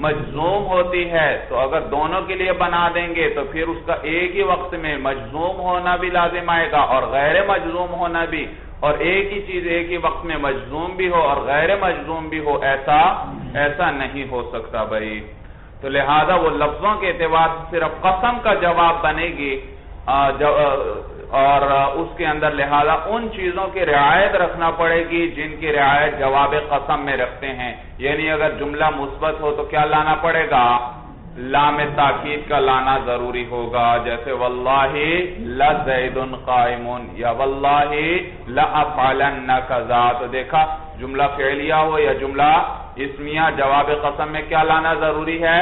مجزوم ہوتی ہے۔ تو اگر دونوں کے لیے بنا دیں گے تو پھر اس کا ایک ہی وقت میں مجزوم ہونا بھی لازم آئے گا اور غیر مجزوم ہونا بھی، اور ایک ہی چیز ایک ہی وقت میں مجزوم بھی ہو اور غیر مجزوم بھی ہو، ایسا نہیں ہو سکتا بھائی۔ تو لہذا وہ لفظوں کے اعتبار سے صرف قسم کا جواب بنے گی، اور اس کے اندر لہذا ان چیزوں کی رعایت رکھنا پڑے گی جن کی رعایت جواب قسم میں رکھتے ہیں، یعنی اگر جملہ مثبت ہو تو کیا لانا پڑے گا؟ لام تاکید کا لانا ضروری ہوگا، جیسے واللہ لزید قائم یا واللہ لافعلن کذا۔ تو دیکھا جملہ فعلیہ ہو یا جملہ اسمیہ، جواب قسم میں کیا لانا ضروری ہے؟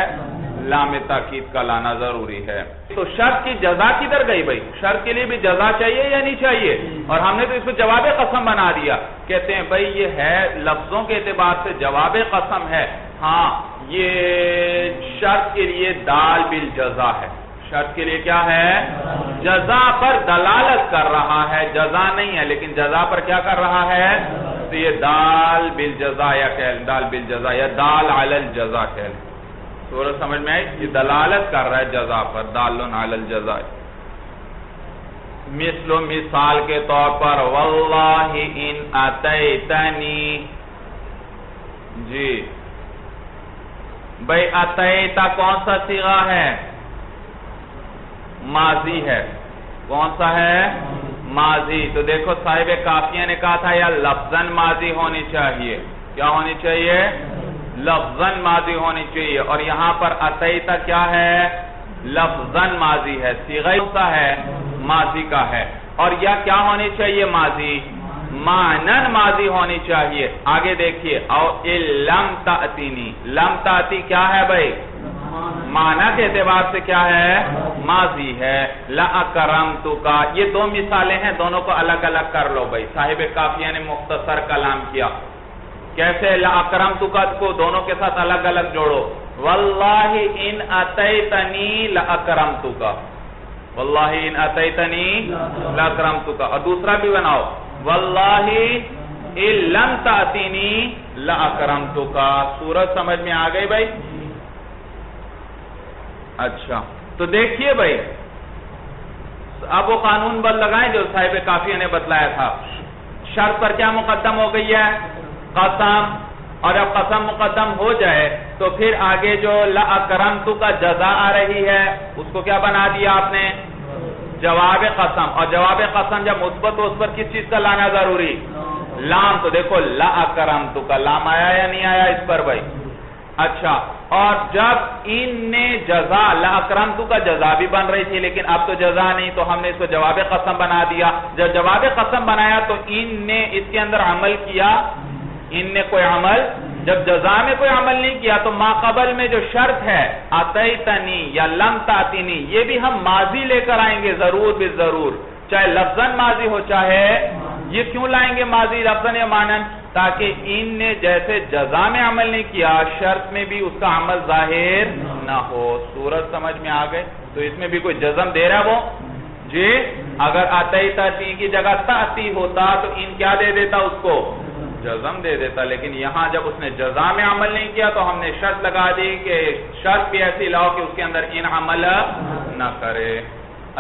لام تاکید کا لانا ضروری ہے۔ تو شرط کی جزا کدھر گئی بھائی؟ شرط کے لیے بھی جزا چاہیے یا نہیں چاہیے؟ اور ہم نے تو اس کو جواب قسم بنا دیا، کہتے ہیں بھائی یہ ہے لفظوں کے اعتبار سے جواب قسم ہے، ہاں یہ شرط کے لیے دال بالجزا ہے، شرط کے لیے کیا ہے؟ جزا پر دلالت کر رہا ہے، جزا نہیں ہے لیکن جزا پر کیا کر رہا ہے؟ تو یہ دال بالجزا یا دال بالجزا یا دال علی الجزا کہل، سورج سمجھ میں آئی؟ یہ دلالت کر رہا ہے جزا پر، دالن علی الجزا۔ مثال کے طور پر واللہ ان اتیتنی، جی بھئی اتیتا کون سا صیغہ ہے؟ ماضی ہے، کون سا ہے؟ ماضی۔ تو دیکھو صاحب کافیہ نے کہا تھا یا لفظاً ماضی ہونی چاہیے، کیا ہونی چاہیے؟ لفظاً ماضی ہونی چاہیے، اور یہاں پر اتیتا کیا ہے؟ لفظاً ماضی ہے، صیغہ کون سا ہے؟ ماضی کا ہے، اور یا کیا ہونی چاہیے؟ ماضی، معنن ماضی ہونی چاہیے۔ آگے دیکھیے او لم تأتینی، لم تأتی کیا ہے بھائی؟ معنی کے اعتبار سے کیا ہے؟ ماضی ہے۔ لأکرمتک، یہ دو مثالیں ہیں، دونوں کو الگ الگ کر لو بھائی، صاحب کافیہ نے مختصر کلام کیا۔ کیسے؟ لأکرمتک کو دونوں کے ساتھ الگ الگ جوڑو، واللہ ان اتیتنی لأکرمتک، واللہ ان اتیتنی لأکرمتک، اور دوسرا بھی بناؤ واللہ ان لم تأتینی لأکرمتک۔ سورج سمجھ میں آ گئی بھائی؟ اچھا تو دیکھیے بھائی، اب وہ قانون بل لگائیں جو صاحب کافیہ نے بتلایا تھا، شرط پر کیا مقدم ہو گئی ہے؟ قسم، اور جب قسم مقدم ہو جائے تو پھر آگے جو لأکرمتک کا جزا آ رہی ہے اس کو کیا بنا دیا آپ نے؟ جواب قسم، اور جواب قسم جب مثبت ہو اس پر کس چیز کا لانا ضروری؟ لام۔ تو دیکھو لأکرمتک کا لام آیا یا نہیں آیا اس پر بھائی؟ اچھا، اور جب ان نے جزا لأکرمتک کا جزا بھی بن رہی تھی لیکن اب تو جزا نہیں، تو ہم نے اس کو جواب قسم بنا دیا۔ جب جواب قسم بنایا تو ان نے اس کے اندر عمل کیا، ان نے کوئی عمل، جب جزا میں کوئی عمل نہیں کیا تو ما قبل میں جو شرط ہے اتیتنی یا لم تأتینی، یہ بھی ہم ماضی لے کر آئیں گے ضرور بالضرور، چاہے لفظاً ماضی ہو چاہے، یہ کیوں لائیں گے ماضی لفظاً یا معنن؟ تاکہ ان نے جیسے جزا میں عمل نہیں کیا شرط میں بھی اس کا عمل ظاہر نہ ہو۔ سورج سمجھ میں آ گئے؟ تو اس میں بھی کوئی جزم دے رہا ہے وہ جی، اگر اتیتا کی جگہ تأتی ہوتا تو ان کیا دے دیتا اس کو؟ جزم دے دیتا، لیکن یہاں جب اس نے جزا میں عمل نہیں کیا تو ہم نے شرط لگا دی کہ شرط بھی ایسی لاؤ کہ اس کے اندر ان عمل نہ کرے۔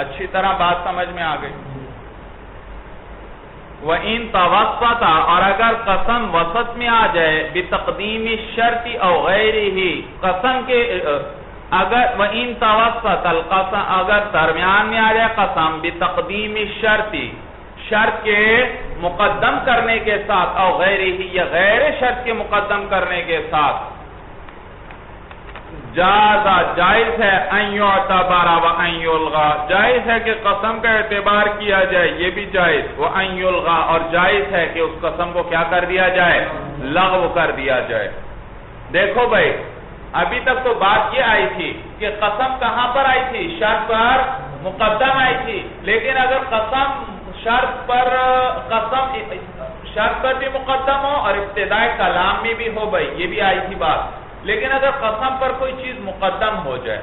اچھی طرح بات سمجھ میں آ گئی؟ وَإِن تَوَسَّطَ، اور اگر قسم وسط میں آ جائے بتقدیم الشرط او غیرہ، قسم کے اگر وَإِن تَوَسَّطَ القسم، اگر درمیان میں آ جائے قسم بتقدیم الشرط، شرط کے مقدم کرنے کے ساتھ، او غیرہ یا غیر شرط کے مقدم کرنے کے ساتھ، جازا جائز ہے، ان یعتبر و ان یلغا جائز ہے کہ قسم کا اعتبار کیا جائے، یہ بھی جائز، و ان یلغا اور جائز ہے کہ اس قسم کو کیا کر دیا جائے، لغو کر دیا جائے۔ دیکھو بھائی ابھی تک تو بات یہ آئی تھی کہ قسم کہاں پر آئی تھی، شرط پر مقدم آئی تھی، لیکن اگر قسم شرط پر بھی مقدم ہو اور ابتداء کلام میں بھی ہو بھائی، یہ بھی آئی تھی بات، لیکن اگر قسم پر کوئی چیز مقدم ہو جائے،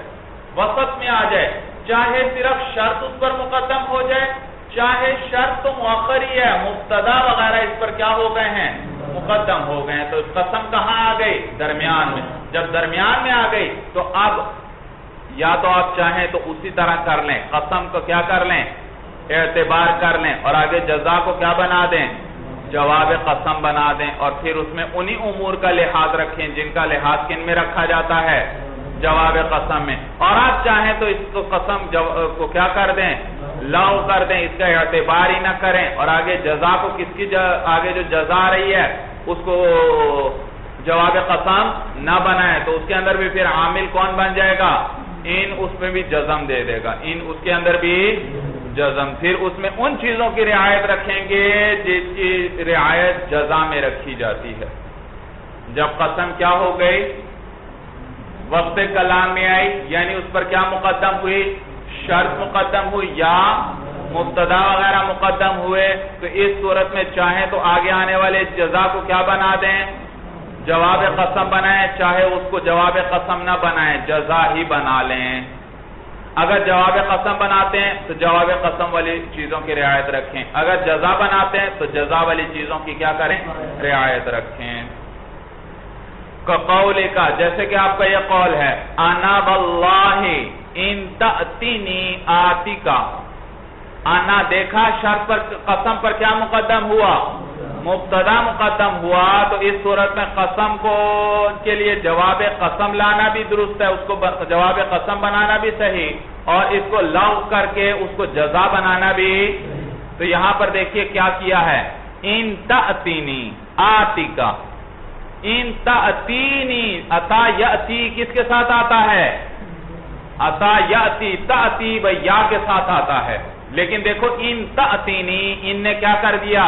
وسط میں آ جائے، چاہے صرف شرط اس پر مقدم ہو جائے، چاہے شرط تو مؤخر ہی ہے، مبتدا وغیرہ اس پر کیا ہو گئے ہیں، مقدم ہو گئے ہیں، تو قسم کہاں آ گئی، درمیان میں۔ جب درمیان میں آ گئی تو اب یا تو آپ چاہیں تو اسی طرح کر لیں، قسم کو کیا کر لیں، اعتبار کر لیں، اور آگے جزا کو کیا بنا دیں، جواب قسم بنا دیں، اور پھر اس میں انہی امور کا لحاظ رکھیں جن کا لحاظ کن میں رکھا جاتا ہے، جواب قسم میں، اور آپ چاہیں تو اس کو قسم کو کیا کر دیں، لغو کر دیں، اس کا اعتبار ہی نہ کریں، اور آگے جزا کو کس کی آگے جو جزا آ رہی ہے اس کو جواب قسم نہ بنائیں، تو اس کے اندر بھی پھر عامل کون بن جائے گا، ان اس میں بھی جزم دے دے گا، ان اس کے اندر بھی جزم، پھر اس میں ان چیزوں کی رعایت رکھیں گے جس کی رعایت جزا میں رکھی جاتی ہے۔ جب قسم کیا ہو گئی، وقت کلام میں آئی، یعنی اس پر کیا مقدم ہوئی، شرط مقدم ہوئی یا مبتدا وغیرہ مقدم ہوئے، تو اس صورت میں چاہیں تو آگے آنے والے جزا کو کیا بنا دیں، جواب قسم بنائیں، چاہے اس کو جواب قسم نہ بنائیں، جزا ہی بنا لیں۔ اگر جواب قسم بناتے ہیں تو جواب قسم والی چیزوں کی رعایت رکھیں، اگر جزا بناتے ہیں تو جزا والی چیزوں کی کیا کریں، رعایت رکھیں۔ قول کا جیسے کہ آپ کا یہ قول ہے، انا واللہ ان تأتینی آتیکا، انا دیکھا شرط پر قسم پر کیا مقدم ہوا، مبتدا مقدم ہوا، تو اس صورت میں قسم کو کے لیے جواب قسم لانا بھی درست ہے، اس کو جواب قسم بنانا بھی صحیح، اور اس کو لغو کر کے اس کو جزا بنانا بھی۔ تو یہاں پر دیکھیے کیا کیا ہے، ان تأتینی آتیکا، ان تأتینی، اتا یأتی کس کے ساتھ آتا ہے، اتا یأتی، تأتی بھئی یا کے ساتھ آتا ہے، لیکن دیکھو ان تأتینی، ان نے کیا کر دیا،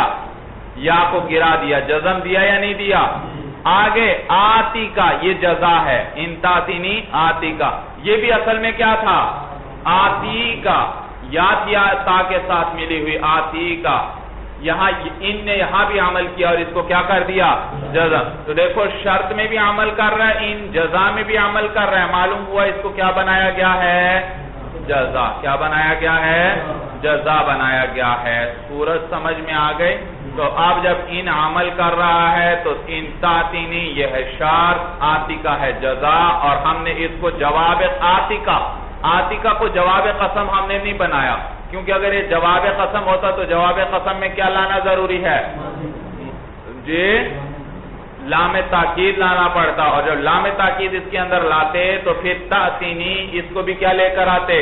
یا کو گرا دیا، جزم دیا یا نہیں دیا، آگے آتی کا یہ جزا ہے، ان تأتینی آتی کا، یہ بھی اصل میں کیا تھا، آتی کا، یا دیا تا کے ساتھ ملی ہوئی آتی کا، یہاں ان نے یہاں بھی عمل کیا اور اس کو کیا کر دیا، جزم، تو دیکھو شرط میں بھی عمل کر رہا ہے، ان جزا میں بھی عمل کر رہا ہے، معلوم ہوا اس کو کیا بنایا گیا ہے، جزا، کیا بنایا گیا ہے، جزا بنایا گیا ہے۔ صورت سمجھ میں آ گئی؟ تو اب جب ان عمل کر رہا ہے تو ان تأتینی یہ ہے شرط، آتی کا ہے جزا، اور ہم نے اس کو جواب آتی کا کو جواب قسم ہم نے نہیں بنایا، کیونکہ اگر یہ جواب قسم ہوتا تو جواب قسم میں کیا لانا ضروری ہے، جی لام تاکید لانا پڑتا، اور جب لام تاکید اس کے اندر لاتے تو پھر تأتینی اس کو بھی کیا لے کر آتے،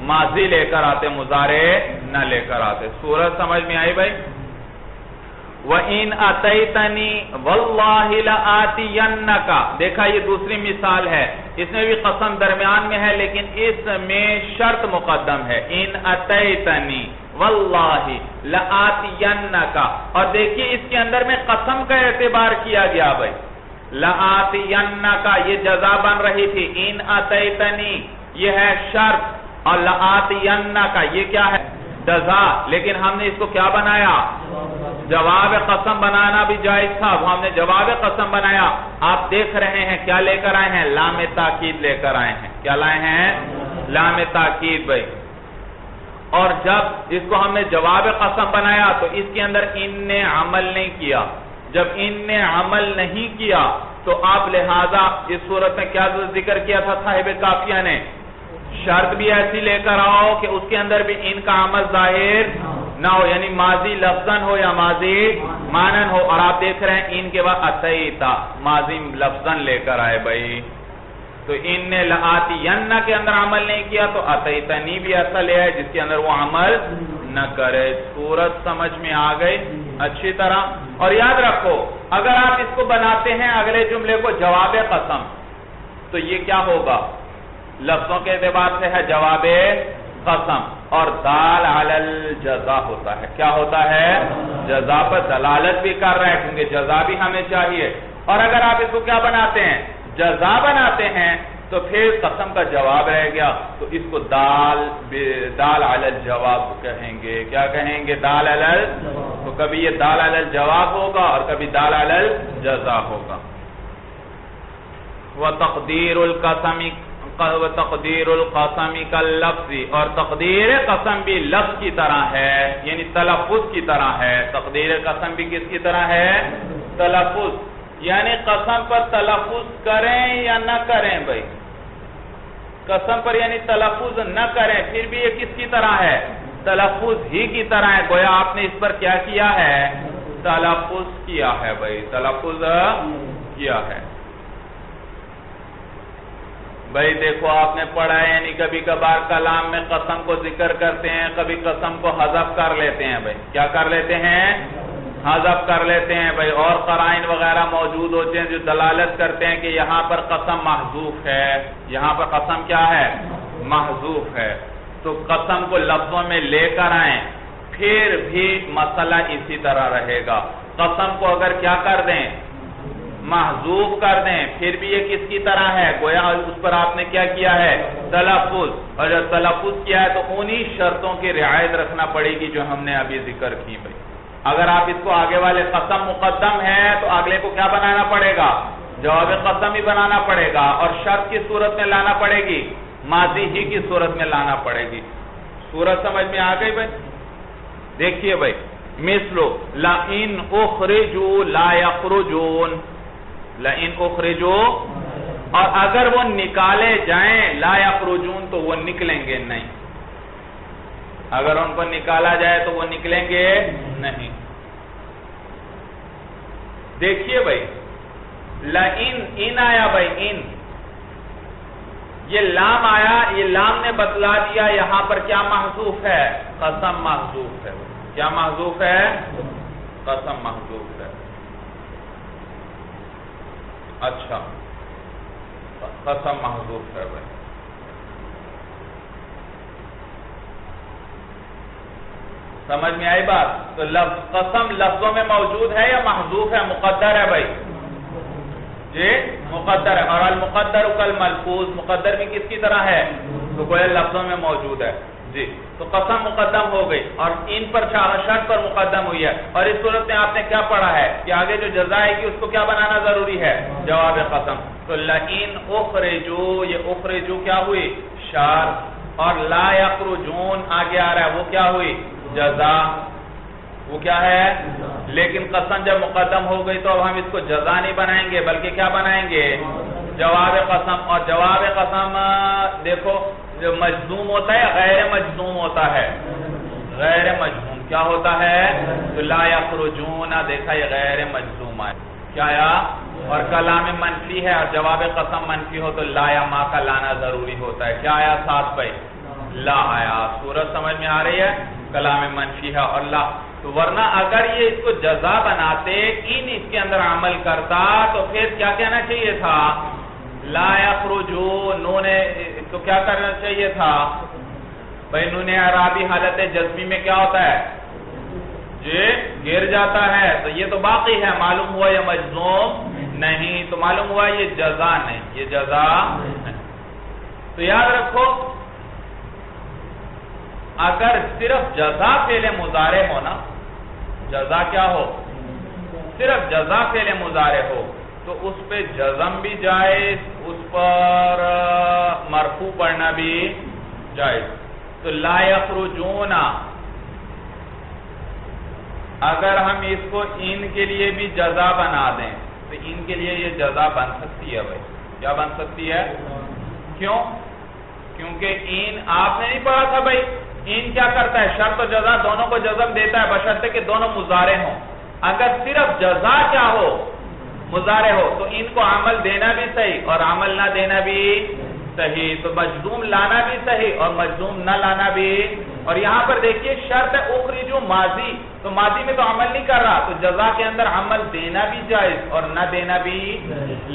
ماضی لے کر آتے، مضارع نہ لے کر آتے۔ صورت سمجھ میں آئی بھائی؟ وَإِنْ أَتَيْتَنِي وَاللَّهِ لَآتِيَنَّكَ، دیکھا یہ دوسری مثال ہے، اس میں بھی قسم درمیان میں ہے لیکن اس میں شرط مقدم ہے، ان اتیتنی واللہ لآتینک، اور دیکھیے اس کے اندر میں قسم کا اعتبار کیا گیا بھائی، لآتینک یہ جزا بن رہی تھی، ان اتیتنی یہ ہے شرط، اور لآتینک یہ کیا ہے، جزا، لیکن ہم نے اس کو کیا بنایا، جواب قسم بنانا بھی جائز تھا، وہ ہم نے جواب قسم بنایا۔ آپ دیکھ رہے ہیں کیا لے کر آئے ہیں، لام تاکید لے کر آئے ہیں، کیا لائے ہیں، لام تاکید بھائی، اور جب اس کو ہم نے جواب قسم بنایا تو اس کے اندر ان نے عمل نہیں کیا، جب ان نے عمل نہیں کیا تو آپ لہذا اس صورت میں کیا ذکر کیا تھا صاحب کافیہ نے، شرط بھی ایسی لے کر آؤ کہ اس کے اندر بھی ان کا عمل ظاہر نہ ہو، یعنی ماضی لفظاً ہو یا ماضی مانن ہو، اور آپ دیکھ رہے ہیں ان کے بعد اتیتا ماضی لفظاً لے کر آئے بھائی، تو ان نے لآتین کے اندر عمل نہیں کیا تو اتیتنی بھی ایسا لے آئے جس کے اندر وہ عمل نہ کرے۔ صورت سمجھ میں آ گئی اچھی طرح؟ اور یاد رکھو اگر آپ اس کو بناتے ہیں اگلے جملے کو جواب قسم، تو یہ کیا ہوگا؟ لفظوں کے اعتبار سے ہے جواب قسم، اور دال علی الجزا ہوتا ہے. کیا ہوتا ہے؟ جزا پر دلالت بھی کر رہا ہے، کیونکہ جزا بھی ہمیں چاہیے. اور اگر آپ اس کو کیا بناتے ہیں؟ جزا بناتے ہیں تو پھر قسم کا جواب رہ گیا، تو اس کو دال علی الجواب کہیں گے. کیا کہیں گے؟ دال علی. تو کبھی یہ دال علی الجواب ہوگا اور کبھی دال علی الجزا ہوگا. وتقدیر القسم کاللفظ، اور تقدیر قسم بھی لفظ کی طرح ہے، یعنی تلفظ کی طرح ہے. تقدیر قسم بھی کس کی طرح ہے؟ تلفظ. یعنی قسم پر تلفظ کریں یا نہ کریں بھائی، قسم پر یعنی تلفظ نہ کریں پھر بھی یہ کس کی طرح ہے؟ تلفظ ہی کی طرح ہے. گویا آپ نے اس پر کیا کیا ہے؟ تلفظ کیا ہے بھائی، تلفظ کیا ہے. بھائی دیکھو آپ نے پڑھا ہے، یعنی کبھی کبھار کلام میں قسم کو ذکر کرتے ہیں، کبھی قسم کو حذف کر لیتے ہیں بھائی. کیا کر لیتے ہیں؟ حذف کر لیتے ہیں بھائی. اور قرائن وغیرہ موجود ہوتے ہیں جو دلالت کرتے ہیں کہ یہاں پر قسم محذوف ہے، یہاں پر قسم کیا ہے؟ محذوف ہے. تو قسم کو لفظوں میں لے کر آئیں پھر بھی مسئلہ اسی طرح رہے گا. قسم کو اگر کیا کر دیں؟ محذوف کر دیں پھر بھی یہ کس کی طرح ہے؟ گویا اس پر آپ نے کیا کیا ہے؟ تلفظ. اور جب تلفظ کیا ہے تو انہی شرطوں کی رعایت رکھنا پڑے گی جو ہم نے ابھی ذکر کی بھائی. اگر آپ اس کو آگے والے قسم مقدم ہے تو اگلے کو کیا بنانا پڑے گا؟ جواب قسم ہی بنانا پڑے گا. اور شرط کی صورت میں لانا پڑے گی، ماضی ہی کی صورت میں لانا پڑے گی. صورت سمجھ میں آ گئی بھائی؟ دیکھیے بھائی، مثلو لئن اخرجوا لا یخرجون. لئن اخرجوا، اور اگر وہ نکالے جائیں لا یخرجون تو وہ نکلیں گے نہیں. اگر ان کو نکالا جائے تو وہ نکلیں گے نہیں. دیکھیے بھائی، لئن ان آیا بھائی، ان یہ لام آیا، یہ لام نے بتلا دیا یہاں پر کیا محذوف ہے؟ قسم محذوف ہے. کیا محذوف ہے؟ قسم محذوف ہے. اچھا، قسم محذوف ہے بھائی. سمجھ میں آئی بات؟ تو قسم لفظوں میں موجود ہے یا محذوف ہے؟ مقدر ہے بھائی جی، مقدر ہے. اور المقدر کالملفوظ، مقدر بھی کس کی طرح ہے؟ تو گویا لفظوں میں موجود ہے جی. تو قسم مقدم ہو گئی اور ان پر شرط پر مقدم ہوئی ہے. اور اس صورت میں آپ نے کیا پڑھا ہے کہ آگے جو جزا آئے گی اس کو کیا بنانا ضروری ہے؟ جواب قسم. تو لئن اخرجوا، یہ اخرجوا کیا ہوئی؟ شرط. اور لا یخرجون آگے آ رہا ہے، وہ کیا ہوئی؟ جزا. وہ کیا ہے؟ لیکن قسم جب مقدم ہو گئی تو اب ہم اس کو جزا نہیں بنائیں گے بلکہ کیا بنائیں گے؟ جواب قسم. اور جواب قسم دیکھو جو مجزوم ہوتا ہے غیر مجزوم ہوتا ہے. غیر مجزوم کیا ہوتا ہے؟ تو لا یخرجون، دیکھا یہ غیر مجزوم ہے. کیا آیا؟ اور کلام منفی ہے اور جواب قسم منفی ہو تو لا یا ما کا لانا ضروری ہوتا ہے. کیا آیا ساتھ بھائی؟ لا آیا. صورت سمجھ میں آ رہی ہے؟ کلام منفی ہے اور لا. تو ورنہ اگر یہ اس کو جزا بناتے، اس کے اندر عمل کرتا تو پھر کیا کہنا چاہیے تھا؟ لا یخرجون. نون تو کیا کرنا چاہیے تھا بھائی؟ نون اعرابی حالت جزمی میں کیا ہوتا ہے جی؟ گر جاتا ہے. تو یہ تو باقی ہے، معلوم ہوا یہ مجزوم نہیں، تو معلوم ہوا یہ جزا نہیں، یہ جزا نہیں. تو یاد رکھو اگر صرف جزا فعل مضارع ہو نا، جزا کیا ہو؟ صرف جزا فعل مضارع ہو تو اس پہ جزم بھی جائز، اس پر مرفوع پڑھنا بھی جائز. تو لا یخرجون اگر ہم اس کو ان کے لیے بھی جزا بنا دیں تو ان کے لیے یہ جزا بن سکتی ہے بھائی. کیا بن سکتی ہے؟ کیوں؟ کیونکہ ان آپ نے نہیں پڑھا تھا بھائی، ان کیا کرتا ہے؟ شرط و جزا دونوں کو جزم دیتا ہے بشرطے کہ دونوں مضارع ہوں. اگر صرف جزا کیا ہو؟ مضارع ہو تو ان کو عمل دینا بھی صحیح اور عمل نہ دینا بھی صحیح، تو مجزوم لانا بھی صحیح اور مجزوم نہ لانا بھی. اور یہاں پر دیکھیے شرط ہے اخرجو ماضی، تو ماضی میں تو عمل نہیں کر رہا، تو جزا کے اندر عمل دینا بھی جائز اور نہ دینا بھی،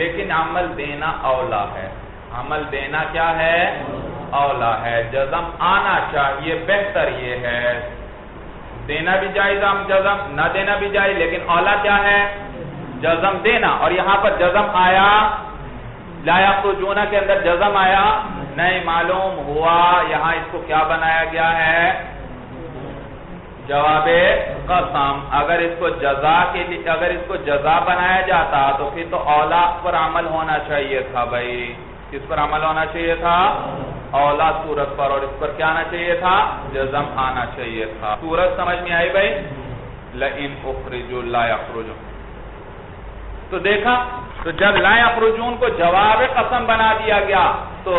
لیکن عمل دینا اولا ہے. عمل دینا کیا ہے؟ اولا ہے. جزم آنا چاہیے، بہتر یہ ہے. دینا بھی جائز جزم، نہ دینا بھی جائز، لیکن اولا کیا ہے؟ جزم دینا. اور یہاں پر جزم آیا لا یخرجون کے اندر جزم آیا نہیں، معلوم ہوا یہاں اس کو کیا بنایا گیا ہے؟ جواب قسم. اگر اس کو جزا کے لیے، اگر اس کو جزا بنایا جاتا تو پھر تو اولا پر عمل ہونا چاہیے تھا بھائی. کس پر عمل ہونا چاہیے تھا؟ اولا صورت پر. اور اس پر کیا آنا چاہیے تھا؟ جزم آنا چاہیے تھا. صورت سمجھ میں آئی بھائی؟ لئن اخرجوا لا یخرجون. تو دیکھا، تو جب لا یخرجون کو جواب قسم بنا دیا گیا تو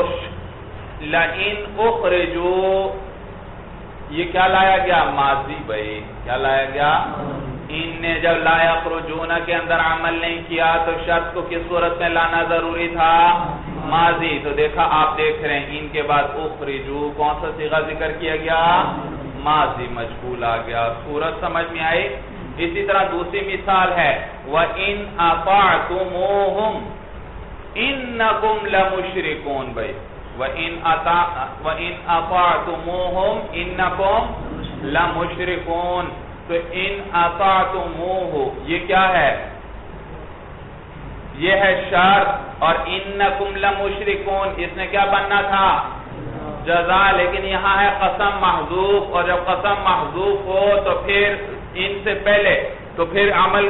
لئن اخرجوا یہ کیا لایا گیا؟ ماضی بھائی. کیا لایا گیا؟ ان نے جب لا یخرجون کے اندر عمل نہیں کیا تو شرط کو کس صورت میں لانا ضروری تھا؟ ماضی. تو دیکھا، آپ دیکھ رہے ہیں ان کے بعد اخرجوا کون سا صیغہ ذکر کیا گیا؟ ماضی مجهول آ گیا. صورت سمجھ میں آئی؟ اسی طرح دوسری مثال ہے وَإِنْ أَطَعْتُمُوهُمْ إِنَّكُمْ لَمُشْرِكُونَ بھائی. وَإِنْ أَطَعْتُمُوهُمْ إِنَّكُمْ لَمُشْرِكُونَ. تو ان اطاعتموہ یہ کیا ہے؟ یہ ہے شرط. اور انکم لمشرکون اس نے کیا بننا تھا؟ جزا. لیکن یہاں ہے قسم محذوف، اور جب قسم محذوف ہو تو پھر ان سے پہلے تو پھر عمل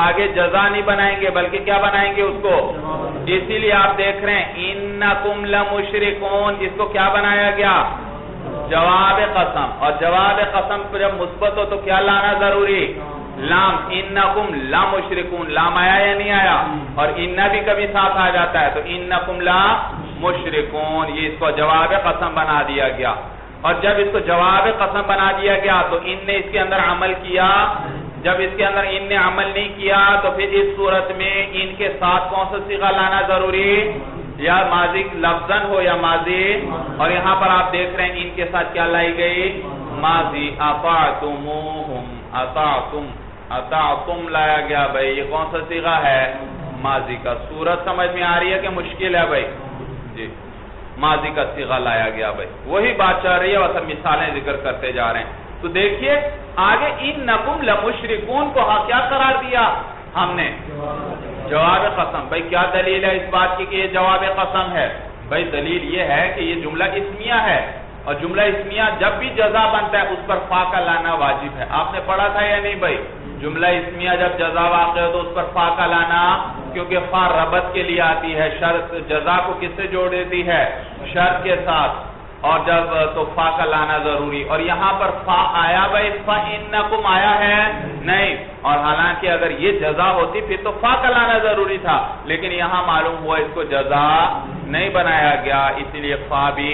آگے جزا نہیں بنائیں گے بلکہ کیا بنائیں گے اس کو؟ اسی لیے آپ دیکھ رہے ہیں انکم لمشرکون اس کو کیا بنایا گیا؟ جواب قسم. اور جواب قسم پر جب مثبت ہو تو کیا لانا ضروری؟ لام. انکم لا مشرکون، لام آیا یا نہیں آیا؟ اور انہ بھی کبھی ساتھ آ جاتا ہے، تو انکم لا مشرکون یہ اس کو جواب قسم بنا دیا گیا. اور جب اس کو جواب قسم بنا دیا گیا تو ان نے اس کے اندر عمل کیا. جب اس کے اندر ان نے عمل نہیں کیا تو پھر اس صورت میں ان کے ساتھ کون سا صیغہ لانا ضروری؟ یا ماضی لفظاً ہو یا ماضی. اور یہاں پر آپ دیکھ رہے ہیں ان کے ساتھ کیا لائی گئی؟ ماضی. اطاعتموہم، اطاعتم لایا گیا بھائی. یہ کون سا صیغہ ہے؟ ماضی کا. صورت سمجھ میں آ رہی ہے کہ مشکل ہے بھائی؟ جی، ماضی کا صیغہ لایا گیا بھائی. وہی بات چل رہی ہے، اور سب مثالیں ذکر کرتے جا رہے ہیں. تو دیکھیے آگے انکم لمشرکون کو کیا قرار دیا ہم نے؟ جواب قسم. بھائی کیا دلیل ہے اس بات کی کہ یہ جواب قسم ہے؟ بھائی دلیل یہ ہے کہ یہ جملہ اسمیہ ہے، اور جملہ اسمیہ جب بھی جزا بنتا ہے اس پر فا کا لانا واجب ہے. آپ نے پڑھا تھا یا نہیں بھائی؟ جملہ اسمیہ جب جزا واقع ہو تو اس پر فا کا لانا، کیونکہ فا ربط کے لیے آتی ہے. شرط جزا کو کس سے جوڑ دیتی ہے؟ شرط کے ساتھ. اور جب تو فا کا لانا ضروری. اور یہاں پر فا آیا بھائی؟ فَإِنَّكُمْ آیا ہے؟ نہیں. اور حالانکہ اگر یہ جزا ہوتی پھر تو فا کا لانا ضروری تھا، لیکن یہاں معلوم ہوا اس کو جزا نہیں بنایا گیا، اسی لیے فا بھی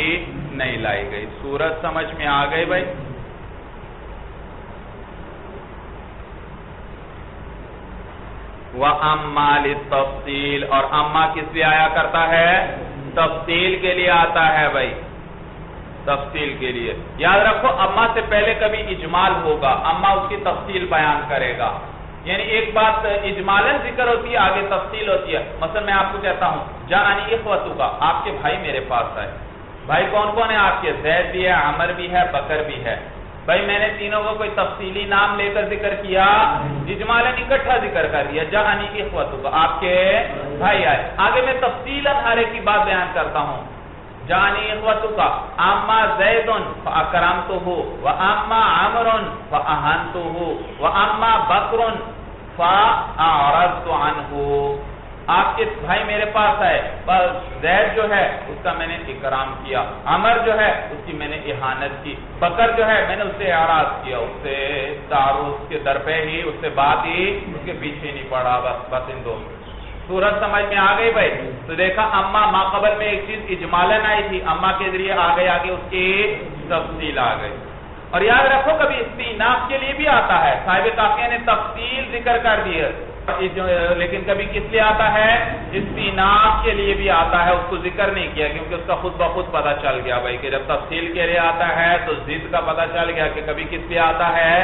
نہیں لائی گئی. صورت سمجھ میں آ گئی بھائی؟ وَأَمَّا لِلتَّفْصِيلِ. اور اما کس لیے آیا کرتا ہے؟ تفصیل کے لیے آتا ہے بھائی. تفصیل کے لیے یاد رکھو، اما سے پہلے کبھی اجمال ہوگا، اما اس کی تفصیل بیان کرے گا. یعنی ایک بات اجمالاً ذکر ہوتی ہے، آگے تفصیل ہوتی ہے. مثلا میں آپ کو کہتا ہوں جاءنی اخوتک، آپ کے بھائی میرے پاس آئے. بھائی کون کون ہے آپ کے؟ زید بھی ہے، عمر بھی ہے، بکر بھی ہے. بھائی میں نے تینوں کو کوئی تفصیلی نام لے کر ذکر کیا؟ اجمالاً اکٹھا ذکر کر دیا. جاءنی اخوتک، آپ کے بھائی آئے. آگے میں تفصیلاً ہر ایک کی بات بیان کرتا ہوں. جانی اخوتک اما زید فاکرمتہ واما عمر فاہنتہ واما بکر فاعرضت عنہ. آپ کے بھائی میرے پاس آئے، زید جو ہے اس کا میں نے اکرام کیا، عمر جو ہے اس کی میں نے اہانت کی، بکر جو ہے میں نے اس سے اعراض کیا، اس سے تعارض کے در پہ ہی، اس سے بات ہی، اس کے پیچھے نہیں پڑا. بس ان دو. صورت سمجھ میں آ گئی بھائی؟ تو دیکھا اما ما قبل میں ایک چیز اجمالاً آئی تھی، اما کے ذریعے آگے اس کی تفصیل آ گئی. اور یاد رکھو کبھی استئناف کے لیے بھی آتا ہے. صاحب کافیہ نے تفصیل ذکر کر دی ہے، لیکن کبھی کس لیے آتا ہے؟ استیناف کے لیے بھی آتا ہے. اس کو ذکر نہیں کیا کیونکہ اس کا خود بخود پتہ چل گیا بھائی کہ جب تفصیل کے لیے آتا ہے تو ضد کا پتہ چل گیا کہ کبھی کس لیے آتا ہے؟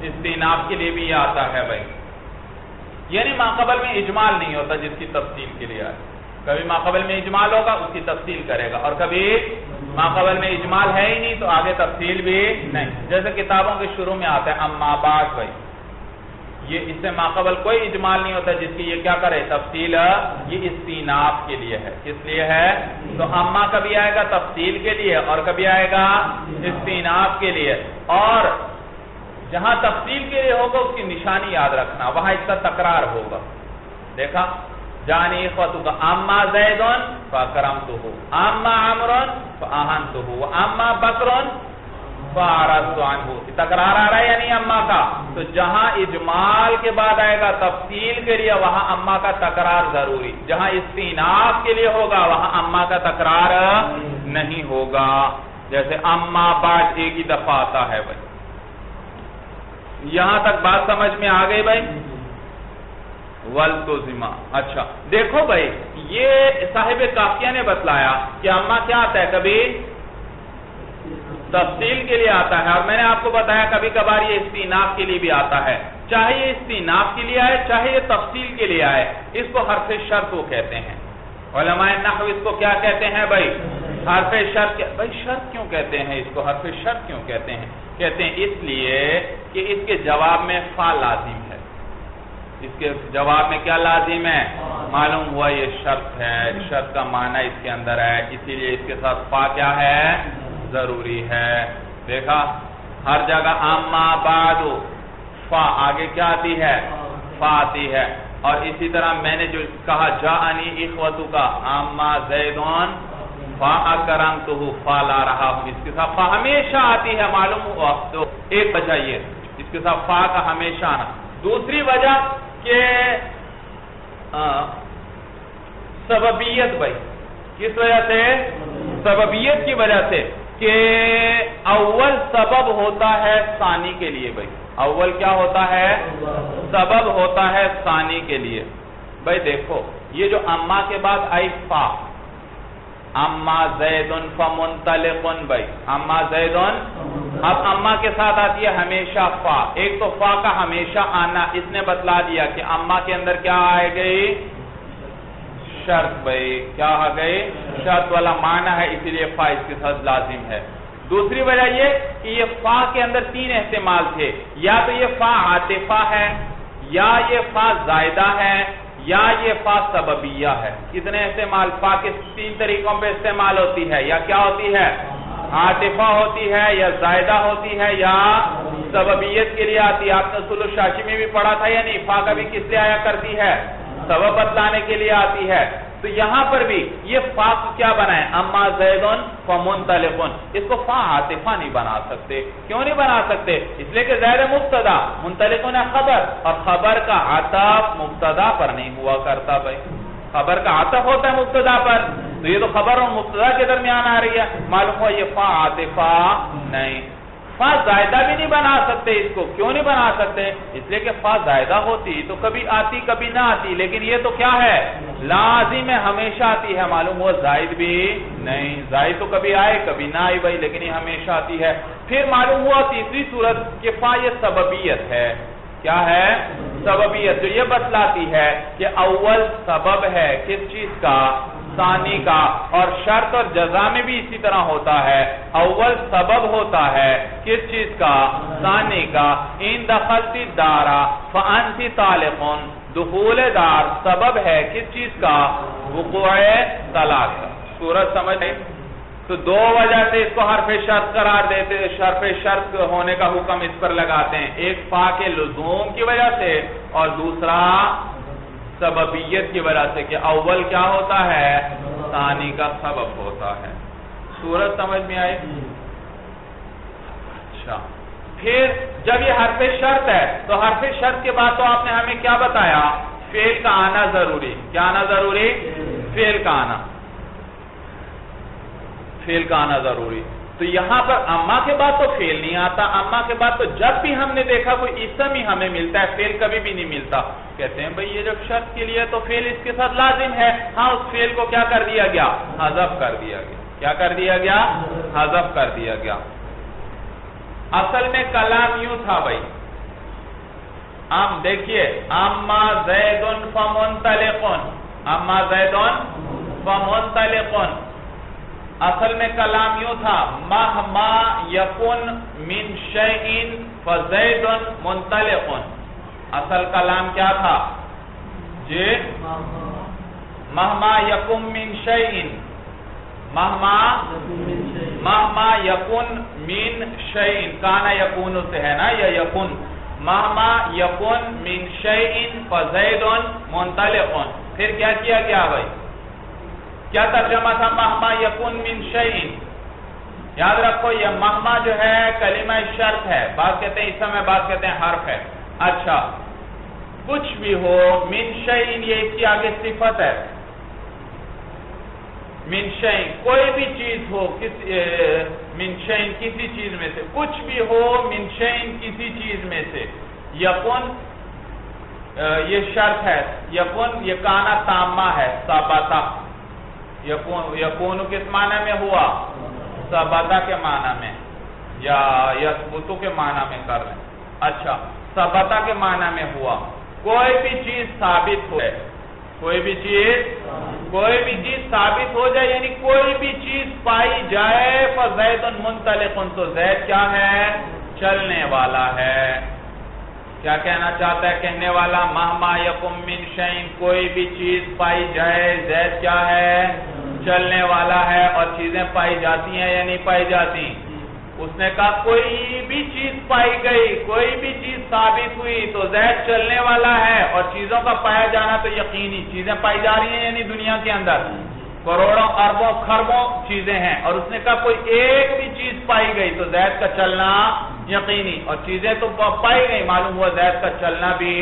استیناف کے لیے بھی آتا ہے بھائی. یعنی ماقبل میں اجمال نہیں ہوتا جس کی تفصیل کے لیے آئے. کبھی ماقبل میں اجمال ہوگا اس کی تفصیل کرے گا، اور کبھی ماقبل میں اجمال ہے ہی نہیں تو آگے تفصیل بھی نہیں. جیسے کتابوں کے شروع میں آتا ہے اما بعد بھائی، یہ اس سے ماقبل کوئی اجمال نہیں ہوتا جس کی یہ کیا کرے؟ تفصیل. یہ استیناف کے لیے ہے. کس لیے ہے؟ تو اما کبھی آئے گا تفصیل کے لیے اور کبھی آئے گا استیناف کے لیے. اور جہاں تفصیل کے لیے ہوگا اس کی نشانی یاد رکھنا، وہاں اس کا تکرار ہوگا. دیکھا جانی اخوتک اما زیدن فاکرمتہ اما عمرن فاہنتہ اما بکرن فاعرضت عنہ. تکرار آ رہا ہے یا نہیں اما کا؟ تو جہاں اجمال کے بعد آئے گا تفصیل کے لیے وہاں اما کا تکرار ضروری. جہاں استیناف کے لیے ہوگا وہاں اما کا تکرار نہیں ہوگا. جیسے اما بعد ایک ہی دفعہ آتا ہے بھائی. یہاں تک بات سمجھ میں آ گئی بھائی؟ والتزما. اچھا دیکھو بھائی، یہ صاحب کافیہ نے بتلایا کہ اما کیا آتا ہے؟ کبھی تفصیل کے لیے آتا ہے، اور میں نے آپ کو بتایا کبھی کبھار یہ استیناف کے لیے بھی آتا ہے. چاہے یہ استیناف کے لیے آئے چاہے یہ تفصیل کے لیے آئے، اس کو حرف شرط وہ کہتے ہیں. علماء نحو اس کو کیا کہتے ہیں بھائی؟ حرف شرط. بھائی شرط کیوں کہتے ہیں اس کو؟ حرف شرط کیوں کہتے ہیں؟ کہتے ہیں اس لیے کہ اس کے جواب میں فا لازم ہے. اس کے جواب میں کیا لازم ہے؟ معلوم ہوا یہ شرط ہے، شرط کا معنی اس کے اندر ہے، اسی لیے اس کے ساتھ فا کیا ہے؟ ضروری ہے. دیکھا ہر جگہ اما بعد فا آگے کیا آتی ہے؟ فا آتی ہے. اور اسی طرح میں نے جو کہا جاءنی اخوتک اما زیدن فاکرمتہ فا لا رہا ہوں، اس کے ساتھ فا ہمیشہ آتی ہے. معلوم ہوا تو ایک وجہ یہ اس کے ساتھ فا کا ہمیشہ آنا. دوسری وجہ کہ سببیت بھائی. کس وجہ سے؟ سببیت کی وجہ سے کہ اول سبب ہوتا ہے ثانی کے لیے بھائی. اول کیا ہوتا ہے؟ سبب ہوتا ہے ثانی کے لیے. بھائی دیکھو یہ جو اما کے بعد آئی فا، اما زیدن فمنطلقن بھائی، اما زیدن، اب اما کے ساتھ آتی ہے ہمیشہ فا. ایک تو فا کا ہمیشہ آنا اس نے بتلا دیا کہ اما کے اندر کیا آئے گئی؟ شرط بھائی. کیا آ گئی؟ شرط والا معنی ہے، اسی لیے فا اس کے ساتھ لازم ہے. دوسری وجہ یہ کہ یہ فا کے اندر تین احتمال تھے، یا تو یہ فا عاطفہ ہے، یا یہ فا زائدہ ہے، یا یہ فا سببیہ ہے. کتنے استعمال؟ فا کے تین طریقوں پہ استعمال ہوتی ہے. یا کیا ہوتی ہے؟ عاطفہ ہوتی ہے، یا زائدہ ہوتی ہے، یا سببیت کے لیے آتی ہے. آپ نے اصول الشاشی میں بھی پڑھا تھا یا نہیں؟ فا کبھی کس لیے آیا کرتی ہے؟ سبب بتلانے کے لیے آتی ہے. تو یہاں پر بھی یہ فا کو کیا بنائے؟ اما زیدن فمنطلقن. اس کو فا عاطفہ نہیں بنا سکتے. کیوں نہیں بنا سکتے؟ اس لیے کہ زید مبتدا، منطلقن خبر، اور خبر کا عطف مبتدا پر نہیں ہوا کرتا بھائی. خبر کا عطف ہوتا ہے مبتدا پر، تو یہ تو خبر اور مبتدا کے درمیان آ رہی ہے. معلوم ہوا یہ فا عاطفہ نہیں. فا زائدہ بھی نہیں بنا سکتے اس کو. کیوں نہیں بنا سکتے؟ اس لیے کہ فا زائدہ ہوتی تو کبھی آتی کبھی نہ آتی، لیکن یہ تو کیا ہے؟ لازم ہے، ہمیشہ آتی ہے. معلوم ہوا زائد بھی نہیں. زائد تو کبھی آئے کبھی نہ آئی بھائی، لیکن یہ ہمیشہ آتی ہے. پھر معلوم ہوا تیسری صورت کہ فا یہ سببیت ہے. کیا ہے؟ سببیت، جو یہ بتلاتی ہے کہ اول سبب ہے کس چیز کا؟ ثانی کا. اور شرط اور جزا میں بھی اسی طرح ہوتا ہے. اول سبب ہوتا ہے کس چیز کا؟ ثانی کا. ان دخلت الدار فانت طالق. دخول دار سبب ہے کس چیز کا؟ وقوع طلاق کا. صورت سمجھ آئی؟ تو دو وجہ سے اس کو حرف شرط قرار دیتے، حرف شرط ہونے کا حکم اس پر لگاتے ہیں. ایک فا کے لزوم کی وجہ سے اور دوسرا سببیت کی وجہ سے کہ اول کیا ہوتا ہے؟ ثانی کا سبب ہوتا ہے. صورت سمجھ میں آئی؟ اچھا پھر جب یہ حرف شرط ہے تو حرف شرط کے بعد تو آپ نے ہمیں کیا بتایا؟ فعل کا آنا ضروری. کیا آنا ضروری؟ فعل کا آنا. فعل کا آنا ضروری. تو یہاں پر اما کے بعد تو فعل نہیں آتا، اما کے بعد تو جب بھی ہم نے دیکھا کوئی اسم ہی ہمیں ملتا ہے، فعل کبھی بھی نہیں ملتا۔ کہتے ہیں بھئی یہ جب شرط کے لیے تو فعل اس کے ساتھ لازم ہے، ہاں اس فعل کو کیا کر دیا گیا؟ حذف کر دیا گیا۔ کیا کر دیا گیا؟ حذف کر دیا گیا۔ اصل میں کلام یوں تھا بھائی، دیکھیے اما زید فمنطلق، اما زید فمنطلق، اصل میں کلام یوں تھا مہما یکن من شیء فزید منطلق۔ اصل کلام کیا تھا جی؟ مہما یکن من شیء، مہما یکن من شیء، کانا یکون سے ہے نا یا یکن، مہما یکن من شیء فزید منطلق۔ پھر کیا کیا گیا بھائی؟ کیا ترجمہ تھا مہما یکن من شیء؟ یاد رکھو یہ مہما جو ہے کلمہ شرط ہے، بعض کہتے ہیں اسم ہے، بعض کہتے ہیں حرف ہے۔ اچھا کچھ بھی ہو، من شیء یہ اس کی آگے صفت ہے، من شیء کوئی بھی چیز ہو، من شیء کسی چیز میں سے، کچھ بھی ہو من شیء کسی چیز میں سے، یکن یہ شرط ہے، یکن یہ کانا تامہ ہے، ثابتہ، یکون کس معنی میں ہوا؟ ثبتہ کے معنی میں، یا یثبتو کے معنی میں کر لیں۔ اچھا ثبتہ کے معنی میں ہوا، کوئی بھی چیز ثابت ہو، کوئی بھی چیز ثابت ہو جائے، یعنی کوئی بھی چیز پائی جائے، فزید منطلق، تو زید کیا ہے؟ چلنے والا ہے۔ کیا کہنا چاہتا ہے کہنے والا؟ مہما یکن من شیء، کوئی بھی چیز پائی جائے، زید کیا ہے؟ چلنے والا ہے۔ اور چیزیں پائی جاتی ہیں یا نہیں پائی جاتی؟ اس نے کہا کوئی بھی چیز پائی گئی، کوئی بھی چیز ثابت ہوئی تو زید چلنے والا ہے، اور چیزوں کا پایا جانا تو یقینی، چیزیں پائی جا رہی ہیں یعنی دنیا کے اندر کروڑوں اربوں خربوں چیزیں ہیں، اور اس نے کہا کوئی ایک بھی چیز پائی گئی تو زید کا چلنا یقینی، اور چیزیں تو پائی گئی، معلوم ہوا زید کا چلنا بھی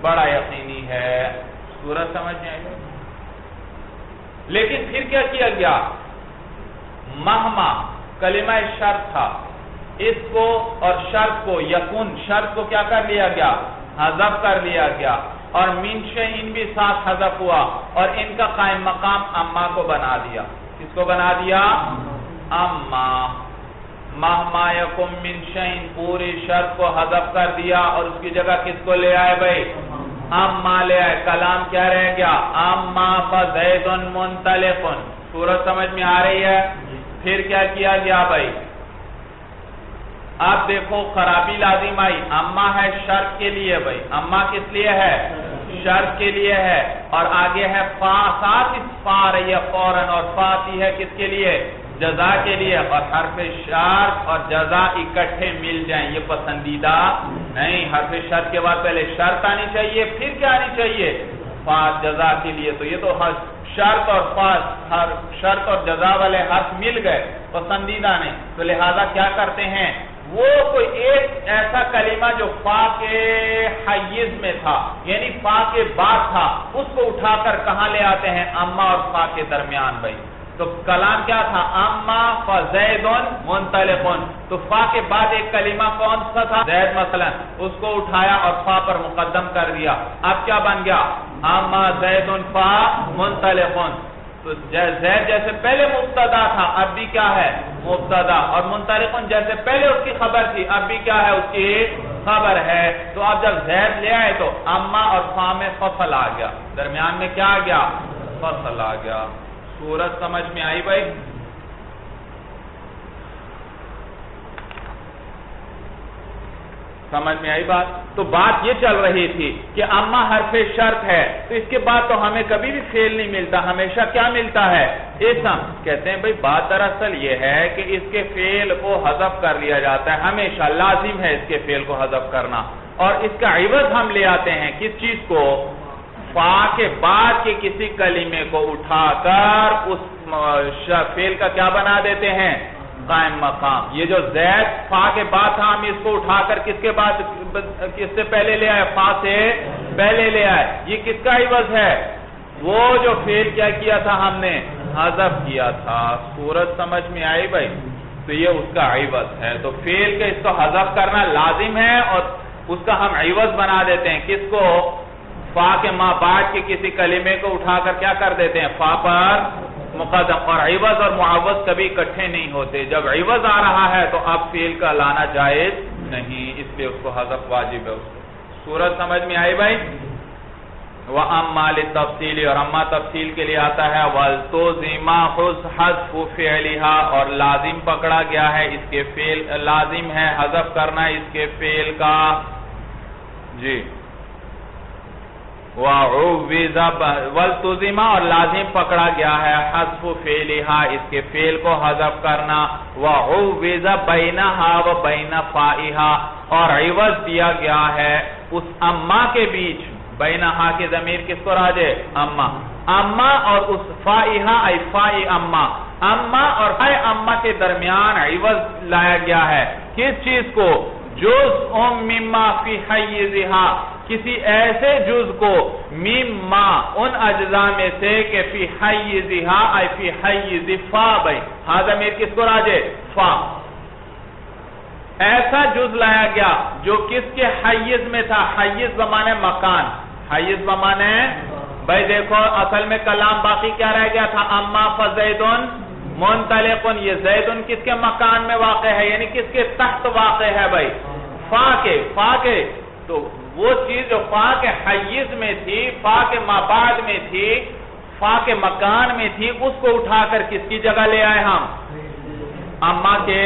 بڑا یقینی ہے۔ سورج سمجھ میں آئی؟ لیکن پھر کیا کیا گیا؟ مہما کلمہ شرط تھا، اس کو اور شرط کو، یکن شرط کو کیا کر لیا گیا؟ حذف کر لیا گیا، اور من شیء بھی ساتھ حذف ہوا، اور ان کا قائم مقام اما کو بنا دیا۔ کس کو بنا دیا؟ اما۔ مہما یکن من شیء پوری شرط کو حذف کر دیا، اور اس کی جگہ کس کو لے آئے بھائی؟ اما لے آئے۔ کلام کیا رہ گیا؟ اما فزید منطلق۔ سورج سمجھ میں آ رہی ہے؟ پھر کیا کیا گیا بھائی؟ آپ دیکھو خرابی لازم آئی، اما ہے شرط کے لیے بھائی، اما کس لیے ہے؟ شرط کے لیے ہے، اور آگے ہے فا، ساتھ اس فا رہی ہے فوراً، اور فا آتی ہے کس کے لیے؟ جزا کے لیے، اور حرف شرط اور جزا اکٹھے مل جائیں یہ پسندیدہ نہیں۔ حرف شرط کے بعد پہلے شرط آنی چاہیے، پھر کیا آنی چاہیے؟ فا جزا کے لیے، تو یہ تو شرط اور فا، شرط اور جزا والے حرف مل گئے، پسندیدہ نہیں، تو لہذا کیا کرتے ہیں؟ وہ کوئی ایک ایسا کلمہ جو فا کے حیز میں تھا، یعنی فا کے بعد تھا، اس کو اٹھا کر کہاں لے آتے ہیں؟ اما اور فا کے درمیان بھائی۔ تو کلام کیا تھا؟ اما فزید منطلق، تو فا کے بعد ایک کلمہ کون سا تھا؟ زید مثلا، اس کو اٹھایا اور فا پر مقدم کر دیا، اب کیا بن گیا؟ اما زید فا منطلق۔ تو زید جیسے پہلے مبتدا تھا، اب بھی کیا ہے؟ مبتدا، اور منطلق جیسے پہلے اس کی خبر تھی، اب بھی کیا ہے؟ اس کی خبر ہے۔ تو اب جب زید لے آئے تو اما اور فا میں فصل آ گیا، درمیان میں کیا آ گیا؟ فصل آ گیا۔ سورج سمجھ میں آئی بھائی؟ سمجھ میں آئی بات؟ تو بات یہ چل رہی تھی کہ اما حرف شرط ہے، تو اس کے بعد تو ہمیں کبھی بھی فعل نہیں ملتا، ہمیشہ کیا ملتا ہے؟ اسم۔ کہتے ہیں بھئی بات دراصل یہ ہے کہ اس کے فعل کو حذف کر لیا جاتا ہے، ہمیشہ لازم ہے اس کے فعل کو حذف کرنا، اور اس کا عوض ہم لے آتے ہیں کس چیز کو؟ فا کے بعد کے کسی کلمے کو اٹھا کر اس فعل کا کیا بنا دیتے ہیں؟ قائم مقام۔ یہ جو زید فا کے بعد تھا، ہم اس کو اٹھا کر کس کے بعد، کس سے پہلے لے آئے؟ فا سے پہلے لے آئے۔ یہ کس کا عوض ہے؟ وہ جو فعل کیا تھا ہم نے؟ حذف کیا تھا۔ سورج سمجھ میں آئی بھائی؟ تو یہ اس کا عوض ہے. تو فعل کے اس کو حذف کرنا لازم ہے اور اس کا ہم عوض بنا دیتے ہیں. کس کو؟ فا کے ما بعد کے کسی کلمے کو اٹھا کر کیا کر دیتے ہیں؟ فا پر مقدم. اور عوض اور معوض کبھی اکٹھے نہیں ہوتے. جب عوض آ رہا ہے تو اب فعل کا لانا جائز نہیں، اس لیے اس کو حذف واجب ہے. سورت سمجھ میں آئی بھائی؟ وَأَمَّا لِلتَّفْصِيلِ اور اما تفصیل کے لیے آتا ہے وَالْتُزِمَ حَذْفُ فِعْلِهَا اور لازم پکڑا گیا ہے اس کے فعل، لازم ہے حذف کرنا اس کے فعل کا. جی وَالْتُزِمَ اور لازم پکڑا گیا ہے حذف فعلها اس کے فعل کو حذف کرنا. وَعُوِّزَ بَيْنَهَا وَبَيْنَ فَائِهَا اور عوض دیا گیا ہے اس اما کے بیچ. بینہا کی ضمیر کس کو راجع؟ اما. اما اور اس فائہا ای فائی اما، اما اور فائی اما کے درمیان عوض لایا گیا ہے. کس چیز کو؟ جزء مما فی حیزہا کسی ایسے جز کو مما ان اجزاء میں سے کہ فی حیزہا ای فی حیز فا بھائی ہاں ضمیر کس کو راجع؟ فا. ایسا جز لایا گیا جو کس کے حیز میں تھا؟ حیز بمانے مکان، حیز بمانے بھائی دیکھو اصل میں کلام باقی کیا رہ گیا تھا؟ اما فزیدن منطلقن. یہ زیدن کس کے مکان میں واقع ہے؟ یعنی کس کے تحت واقع ہے بھائی؟ فا کے. تو وہ چیز جو فا کے حیز میں تھی، فا کے مابعد میں تھی، فا کے مکان میں تھی، اس کو اٹھا کر کس کی جگہ لے آئے ہم؟ اما کے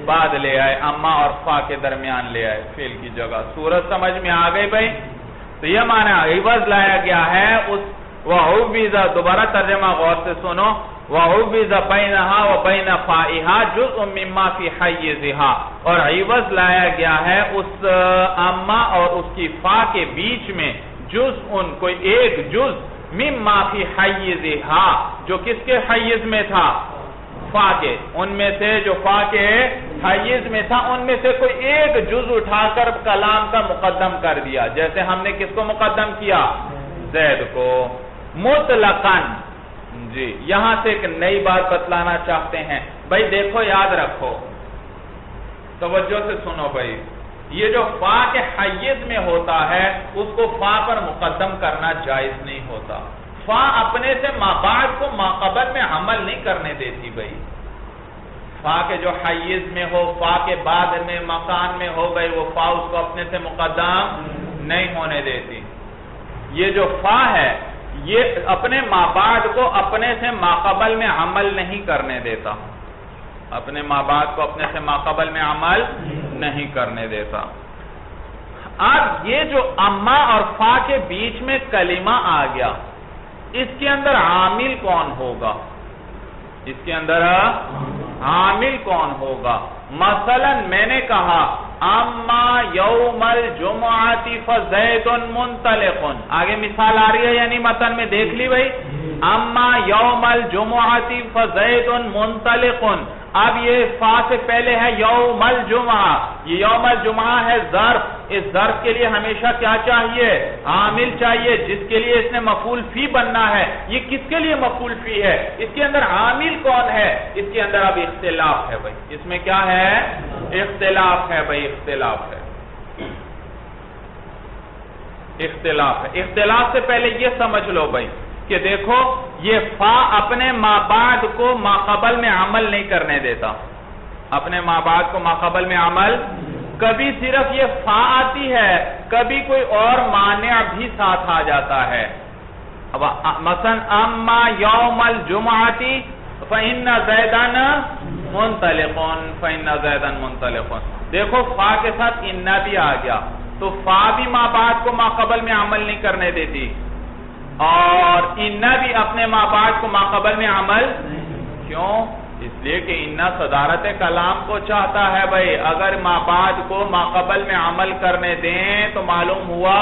بعد لے آئے، اما اور فا کے درمیان لے آئے فعل کی جگہ. صورت سمجھ میں آ گئی بھائی؟ تو یہ معنی عوض لایا گیا ہے اس وَعُوِّزَ دوبارہ ترجمہ غور سے سنو. وَعُوِّزَ بَيْنَهَا وَبَيْنَ فَائِهَا جُزْءٌ مِّمَّا فِي حَيِّزِهَا اور عوض لایا گیا ہے اس اما اور اس کی فا کے بیچ میں جزء کوئی ایک جز مِّمَّا فِي حَيِّزِهَا جو کس کے حیز میں تھا؟ فا کے. ان میں سے جو فا کے حیز میں تھا ان میں سے کوئی ایک جز اٹھا کر کلام کا مقدم کر دیا. جیسے ہم نے کس کو مقدم کیا؟ زید کو. مطلقاً. جی یہاں سے ایک نئی بات بتلانا چاہتے ہیں بھائی. دیکھو یاد رکھو، توجہ سے سنو بھائی. یہ جو فا کے حیز میں ہوتا ہے اس کو فا پر مقدم کرنا جائز نہیں ہوتا. فا اپنے سے مابعد کو ماقبل میں عمل نہیں کرنے دیتی بھائی. فا کے جو حیز میں ہو، فا کے بعد میں مکان میں ہو بھائی، وہ فا اس کو اپنے سے مقدم نہیں ہونے دیتی. یہ جو فا ہے یہ اپنے مابعد کو اپنے سے ماقبل میں عمل نہیں کرنے دیتا. اپنے مابعد کو اپنے سے ماقبل میں عمل نہیں کرنے دیتا. اب یہ جو اما اور فا کے بیچ میں کلمہ آ گیا، اس کے اندر عامل کون ہوگا؟ اس کے اندر عامل کون ہوگا؟ مثلا میں نے کہا اما یوم الجمعۃ فزید منطلق. آگے مثال آ رہی ہے یعنی متن میں دیکھ لی بھائی. اما یوم الجمعۃ فزید منطلق. اب یہ فا سے پہلے ہے یوم الجمعہ. یہ یوم الجمعہ ہے ظرف. اس ظرف کے لیے ہمیشہ کیا چاہیے؟ عامل چاہیے جس کے لیے اس نے مفعول فی بننا ہے. یہ کس کے لیے مفعول فی ہے؟ اس کے اندر عامل کون ہے؟ اس کے اندر اب اختلاف ہے بھائی. اس میں کیا ہے؟ اختلاف ہے بھائی. اختلاف ہے. اختلاف سے پہلے یہ سمجھ لو بھائی کہ دیکھو یہ فا اپنے مابعد کو ماقبل میں عمل نہیں کرنے دیتا. اپنے مابعد کو ماقبل میں عمل، کبھی صرف یہ فا آتی ہے، کبھی کوئی اور مانع بھی ساتھ آ جاتا ہے. مثلا اما یوم الجمعۃ فإن زیدن منطلق. دیکھو فا کے ساتھ انا بھی آ گیا تو فا بھی مابعد کو ماقبل میں عمل نہیں کرنے دیتی اور انا بھی اپنے مابعد کو ماقبل میں عمل. کیوں؟ اس لیے کہ انا صدارت کلام کو چاہتا ہے بھائی. اگر مابعد کو ماقبل میں عمل کرنے دیں تو معلوم ہوا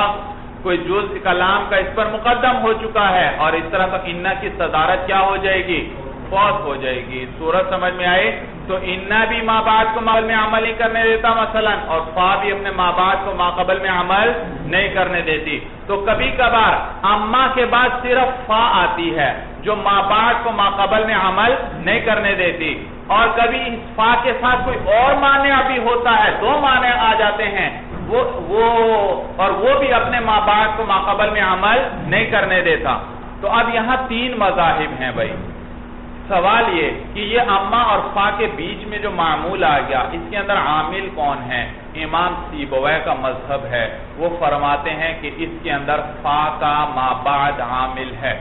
کوئی جز کلام کا اس پر مقدم ہو چکا ہے اور اس طرح کا انا کی صدارت کیا ہو جائے گی؟ فوت ہو جائے گی. صورت سمجھ میں آئے؟ تو انا بھی مابعد کو ماقبل میں عمل نہیں کرنے دیتا مثلا، اور فا بھی اپنے مابعد کو ماقبل میں عمل نہیں کرنے دیتی. تو کبھی کبھار اما کے بعد صرف فا آتی ہے جو مابعد کو ماقبل میں عمل نہیں کرنے دیتی، اور کبھی اس فا کے ساتھ کوئی اور مانع بھی ہوتا ہے، دو مانع آ جاتے ہیں، وہ بھی اپنے ما بعد کو ماقبل میں عمل نہیں کرنے دیتا۔ تو اب یہاں تین مذاہب ہیں بھائی۔ سوال یہ کہ یہ اما اور فا کے بیچ میں جو معمول آ گیا، اس کے اندر عامل کون ہے؟ امام سیبویہ کا مذہب ہے، وہ فرماتے ہیں کہ اس کے اندر فا کا ما بعد عامل ہے،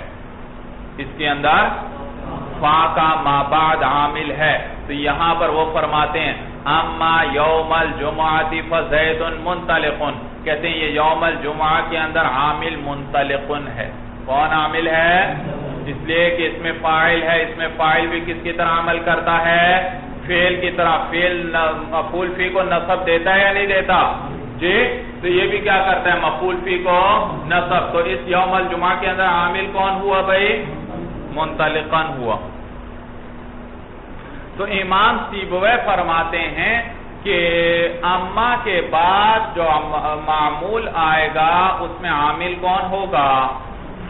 اس کے اندر فا کا ما بعد عامل ہے۔ تو یہاں پر وہ فرماتے ہیں اما یوم الجمعہ فزید منطلق، کہتے ہیں یہ یوم الجمعہ کے اندر عامل منطلق ہے۔ کون عامل ہے؟ اس لیے کہ اس میں فاعل ہے، اس میں فاعل بھی کس کی طرح عمل کرتا ہے؟ فعل کی طرح۔ فعل مفعول فی کو نصب دیتا ہے یا نہیں دیتا؟ جی، تو یہ بھی کیا کرتا ہے؟ مفعول فی کو نصب۔ تو اس یوم الجمعہ کے اندر عامل کون ہوا بھائی؟ منطلقاً ہوا۔ تو امام سیبویہ فرماتے ہیں کہ اما کے بعد جو معمول آئے گا اس میں عامل کون ہوگا؟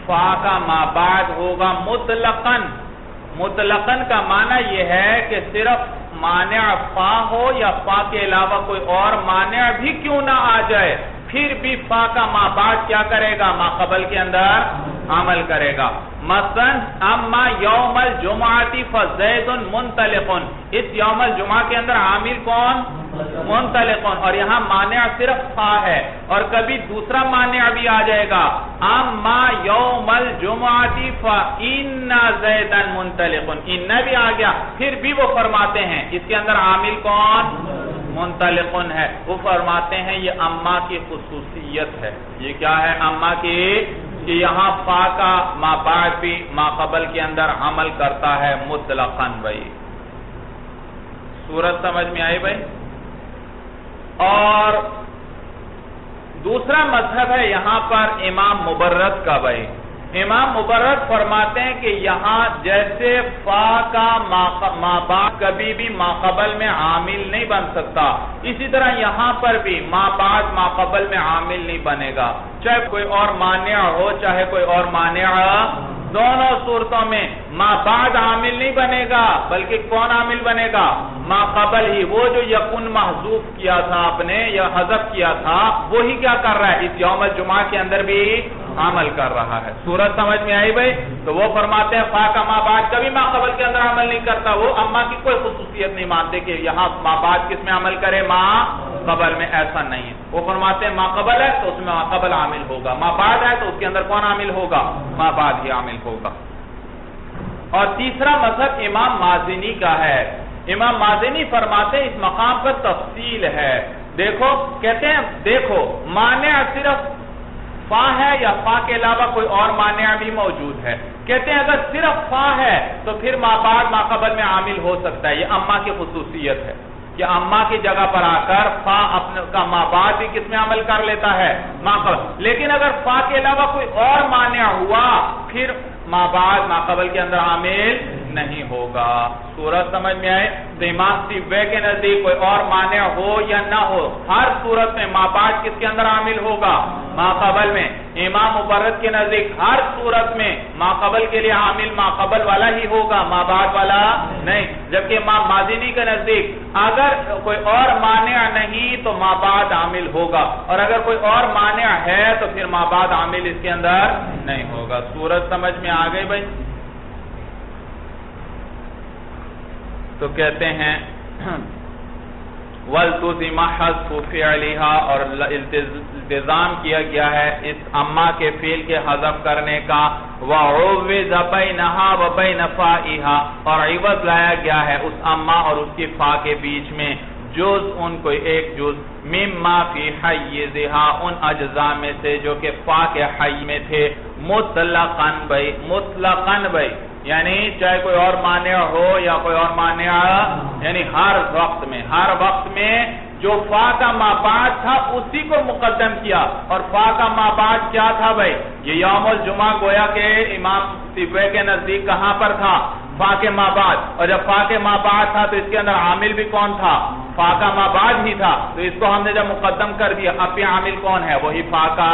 فا کا ما بعد ہوگا مطلقاً۔ مطلقاً کا معنی یہ ہے کہ صرف مانع فا ہو یا فا کے علاوہ کوئی اور مانع بھی کیوں نہ آ جائے، پھر بھی فا کا ما بعد کیا کرے گا؟ ما قبل کے اندر عمل کرے گا۔ مثلا اما یوم الجمعہ فزید منطلق، اس یوم الجمعہ کے اندر عامل کون؟ منطلق، اور یہاں مانع صرف فا ہے، اور کبھی دوسرا مانع بھی آ جائے گا، اما یوم الجمعہ فإن زیدا منطلق، ان بھی آ گیا، پھر بھی وہ فرماتے ہیں اس کے اندر عامل کون؟ منطلق ہے۔ وہ فرماتے ہیں یہ اما کی خصوصیت ہے۔ یہ کیا ہے اما کی؟ کہ یہاں فا کا ما بعد بھی ما قبل کے اندر عمل کرتا ہے مطلقاً بھائی۔ صورت سمجھ میں آئی بھائی؟ اور دوسرا مذہب ہے یہاں پر امام مبرد کا بھائی۔ امام مبرد فرماتے ہیں کہ یہاں جیسے فا کا ما بعد کبھی بھی ما قبل میں عامل نہیں بن سکتا، اسی طرح یہاں پر بھی ما بعد ما قبل میں عامل نہیں بنے گا، چاہے کوئی اور مانع ہو چاہے کوئی اور مانع، دونوں صورتوں میں ما بعد عامل نہیں بنے گا، بلکہ کون عامل بنے گا؟ ما قبل ہی۔ وہ جو یکن محذوف کیا تھا آپ نے یا حذف کیا تھا، وہی کیا کر رہا ہے؟ اس یوم الجمعہ کے اندر بھی عمل کر رہا ہے۔ صورت سمجھ میں آئی بھائی؟ تو وہ فرماتے ہیں فا کا ما بعد کبھی ما قبل کے اندر عمل نہیں کرتا، وہ اما کی کوئی خصوصیت نہیں مانتے کہ یہاں ما بعد کس میں عمل کرے؟ ما قبل میں، ایسا نہیں ہے۔ وہ فرماتے ہیں ما قبل ہے تو اس میں ما قبل عامل ہوگا، ما بعد ہے تو اس کے اندر کون عامل ہوگا؟ ما بعد ہی عامل ہوگا۔ اور تیسرا مذہب امام مازنی کا ہے۔ امام مازنی فرماتے ہیں اس مقام پر تفصیل ہے۔ دیکھو، کہتے ہیں دیکھو مانع صرف فا ہے یا فا کے علاوہ کوئی اور مانع بھی موجود ہے؟ کہتے ہیں اگر صرف فا ہے تو پھر ما بعد ما قبل میں عامل ہو سکتا ہے، یہ اما کی خصوصیت ہے کہ اما کی جگہ پر آ کر فا اپنے کا ما بعد بھی کس میں عمل کر لیتا ہے؟ ما قبل۔ لیکن اگر فا کے علاوہ کوئی اور مانع ہوا پھر ما بعد ما قبل کے اندر عامل نہیں ہوگا۔ صورت سمجھ میں آئے؟ تو امام سیبویہ کے نزدیک کوئی اور مانع ہو یا نہ ہو، ہر صورت میں ما بعد کس کے اندر عامل ہوگا؟ ما قبل میں۔ امام مبرد کے نزدیک ہر صورت میں ما قبل کے لیے عامل ما قبل والا ہی ہوگا، ما بعد والا نہیں۔ جبکہ امام مازنی کے نزدیک اگر کوئی اور مانع نہیں تو ما بعد عامل ہوگا، اور اگر کوئی اور مانع ہے تو پھر ما بعد عامل اس کے اندر نہیں ہوگا۔ صورت سمجھ میں آ گئی بھائی؟ تو کہتے ہیں وَالْتُزِمَ حَذْفُ فِعْلِهَا، اور التزام کیا گیا ہے اس اما کے فعل کے حذف کرنے کا، وَعُوِّذَ بَيْنَهَا وَبَيْنَ فَائِهَا، اور عوض لایا گیا ہے اس اما اور اس کی فا کے بیچ میں جز ان کو ایک جز مما فی حیزہا، ان اجزاء میں سے جو کہ فا کے حی میں تھے، مطلقاً بھائی، مطلقاً بھائی، یعنی چاہے کوئی اور مانع ہو یا کوئی اور مانع، یعنی ہر وقت میں جو فا کا ما بعد تھا اسی کو مقدم کیا، اور فا کا ما بعد کیا تھا بھائی؟ یہ یوم الجمعہ گویا کہ امام سیبویہ کے نزدیک کہاں پر تھا؟ فا کے ما بعد، اور جب فا کے ما بعد تھا تو اس کے اندر عامل بھی کون تھا؟ فا کا ما بعد ہی تھا، تو اس کو ہم نے جب مقدم کر دیا، اب یہ عامل کون ہے؟ وہی فا کا۔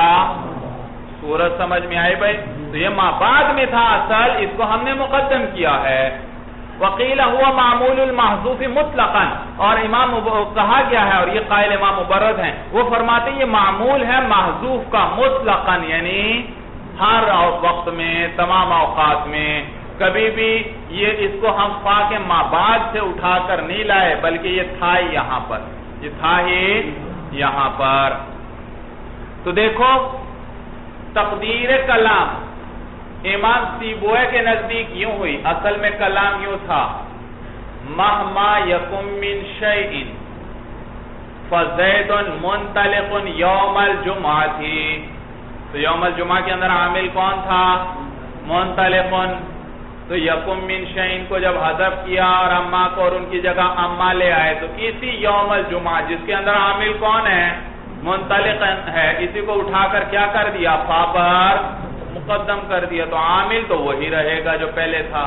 صورت سمجھ میں آئی بھائی؟ تو یہ ما بعد میں تھا اصل، اس کو ہم نے مقدم کیا ہے۔ وقیل ہوا معمول المحذوف مطلقا، اور امام کہا گیا ہے، اور یہ قائل امام مبرد ہیں، وہ فرماتے ہیں یہ معمول ہے محذوف کا مطلقا، یعنی ہر وقت میں، تمام اوقات میں، کبھی بھی یہ اس کو ہم فا کے ما بعد سے اٹھا کر نہیں لائے، بلکہ یہ تھا ہی یہاں پر، یہ تھا ہی یہاں پر۔ تو دیکھو تقدیر کلام امام سیبوئے کے نزدیک یوں ہوئی، اصل میں کلام یوں تھا، مہما یکم من شیء فزید منطلق یوم الجمعہ تھی، تو یوم الجمعہ کے اندر عامل کون تھا؟ منطلق۔ تو یکم من شیء کو جب حذف کیا اور اما کو اور ان کی جگہ اما لے آئے، تو اسی یوم الجمعہ جس کے اندر عامل کون ہے؟ منطلق ہے، اسی کو اٹھا کر کیا کر دیا؟ فا پر مقدم کر دیا، تو عامل تو وہی رہے گا جو پہلے تھا۔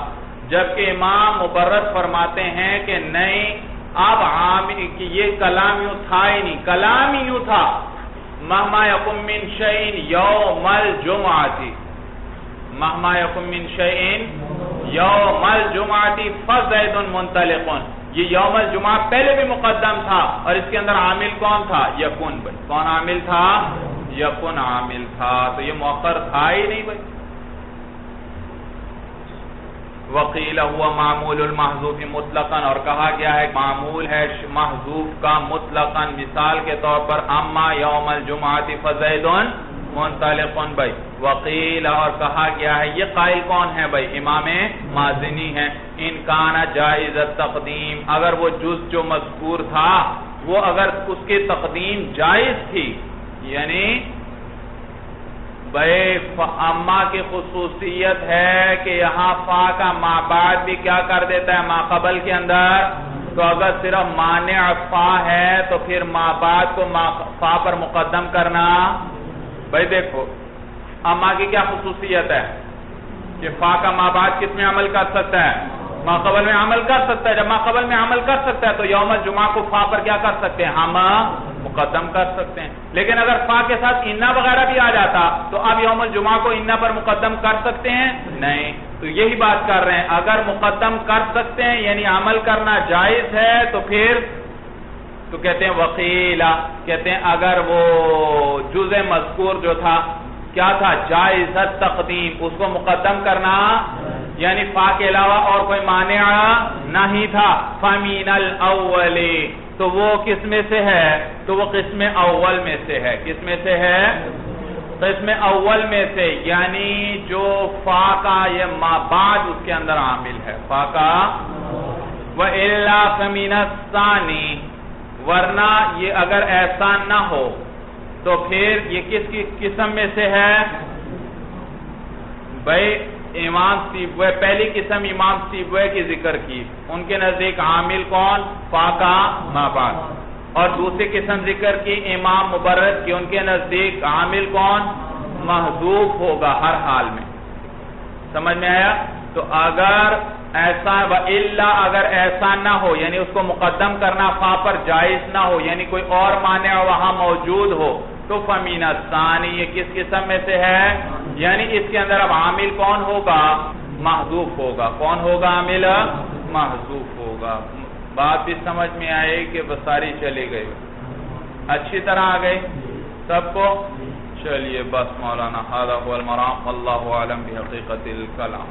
جبکہ امام مبرد فرماتے ہیں کہ نہیں، اب عامل کہ یہ کلام یوں تھا ہی نہیں، کلام ہی یوں تھا، مہما یکم من شیء یوم الجمعہ، مہما یکم من شیء یوم الجمعہ فزید منطلق، یہ یوم الجمعہ پہلے بھی مقدم تھا، اور اس کے اندر عامل کون تھا؟ یکن۔ بھائی کون عامل تھا؟ یکن عامل تھا، تو یہ مؤخر تھا ہی نہیں بھائی۔ وقیل ہوا معمول المحذوف مطلقا، اور کہا گیا ہے معمول ہے محذوف کا مطلقا، مثال کے طور پر اما یوم الجمعہ فزید منطلق بھائی۔ وقیل، اور کہا گیا ہے، یہ قائل کون ہے بھائی؟ امام مازنی ہے، ان کان جائز التقدیم، اگر وہ جز جو مذکور تھا وہ اگر اس کی تقدیم جائز تھی، یعنی بھائی اما کی خصوصیت ہے کہ یہاں فا کا ما بعد بھی کیا کر دیتا ہے ما قبل کے اندر، تو اگر صرف مانع فا ہے تو پھر ما بعد کو فا پر مقدم کرنا، بھائی دیکھو اما کی کیا خصوصیت ہے کہ فا کا ما بعد کس میں عمل کر سکتا ہے؟ ما قبل میں عمل کر سکتا ہے۔ جب ما قبل میں عمل کر سکتا ہے تو یوم الجمعہ کو فا پر کیا کر سکتے ہیں؟ ہم مقدم کر سکتے ہیں۔ لیکن اگر فا کے ساتھ انا وغیرہ بھی آ جاتا تو اب یوم الجمعہ کو انا پر مقدم کر سکتے ہیں؟ نہیں۔ تو یہی بات کر رہے ہیں، اگر مقدم کر سکتے ہیں یعنی عمل کرنا جائز ہے، تو پھر تو کہتے ہیں وقیلہ، کہتے ہیں اگر وہ جزء مذکور جو تھا کیا تھا؟ جائزت تقدیم، اس کو مقدم کرنا، یعنی فا کے علاوہ اور کوئی مانع نہیں تھا، فَمِنَ الْأَوَّلِ، تو وہ کس میں سے ہے؟ تو وہ قسم اول میں سے ہے۔ کس میں سے ہے؟ قسم اول میں سے، یعنی جو فا کا یہ ما بعد اس کے اندر عامل ہے، فا کا۔ وَإِلَّا فَمِنَ الثَّانِي، ورنہ یہ اگر ایسا نہ ہو تو پھر یہ کس کی قسم میں سے ہے؟ بھائی امام سیبوئے، پہلی قسم امام سیبوئے کی ذکر کی، ان کے نزدیک عامل کون؟ فا کا ما بعد، اور دوسری قسم ذکر کی امام مبرد کی، ان کے نزدیک عامل کون؟ محذوف ہوگا ہر حال میں۔ سمجھ میں آیا؟ تو اگر ایسا وَإِلَّا، اگر ایسا نہ ہو یعنی اس کو مقدم کرنا فا پر جائز نہ ہو، یعنی کوئی اور مانع وہاں موجود ہو، تو فَمِنَ الثَّانِي، یہ کس قسم میں سے ہے؟ یعنی اس کے اندر اب عامل کون ہوگا؟ محذوف ہوگا۔ کون ہوگا عامل؟ محذوف ہوگا۔ بات بھی سمجھ میں آئے کہ بساری چلی گئی، اچھی طرح آ گئی سب کو؟ چلیے بس مولانا، هذا هو المرام، واللہ اعلم بحقیقت الکلام۔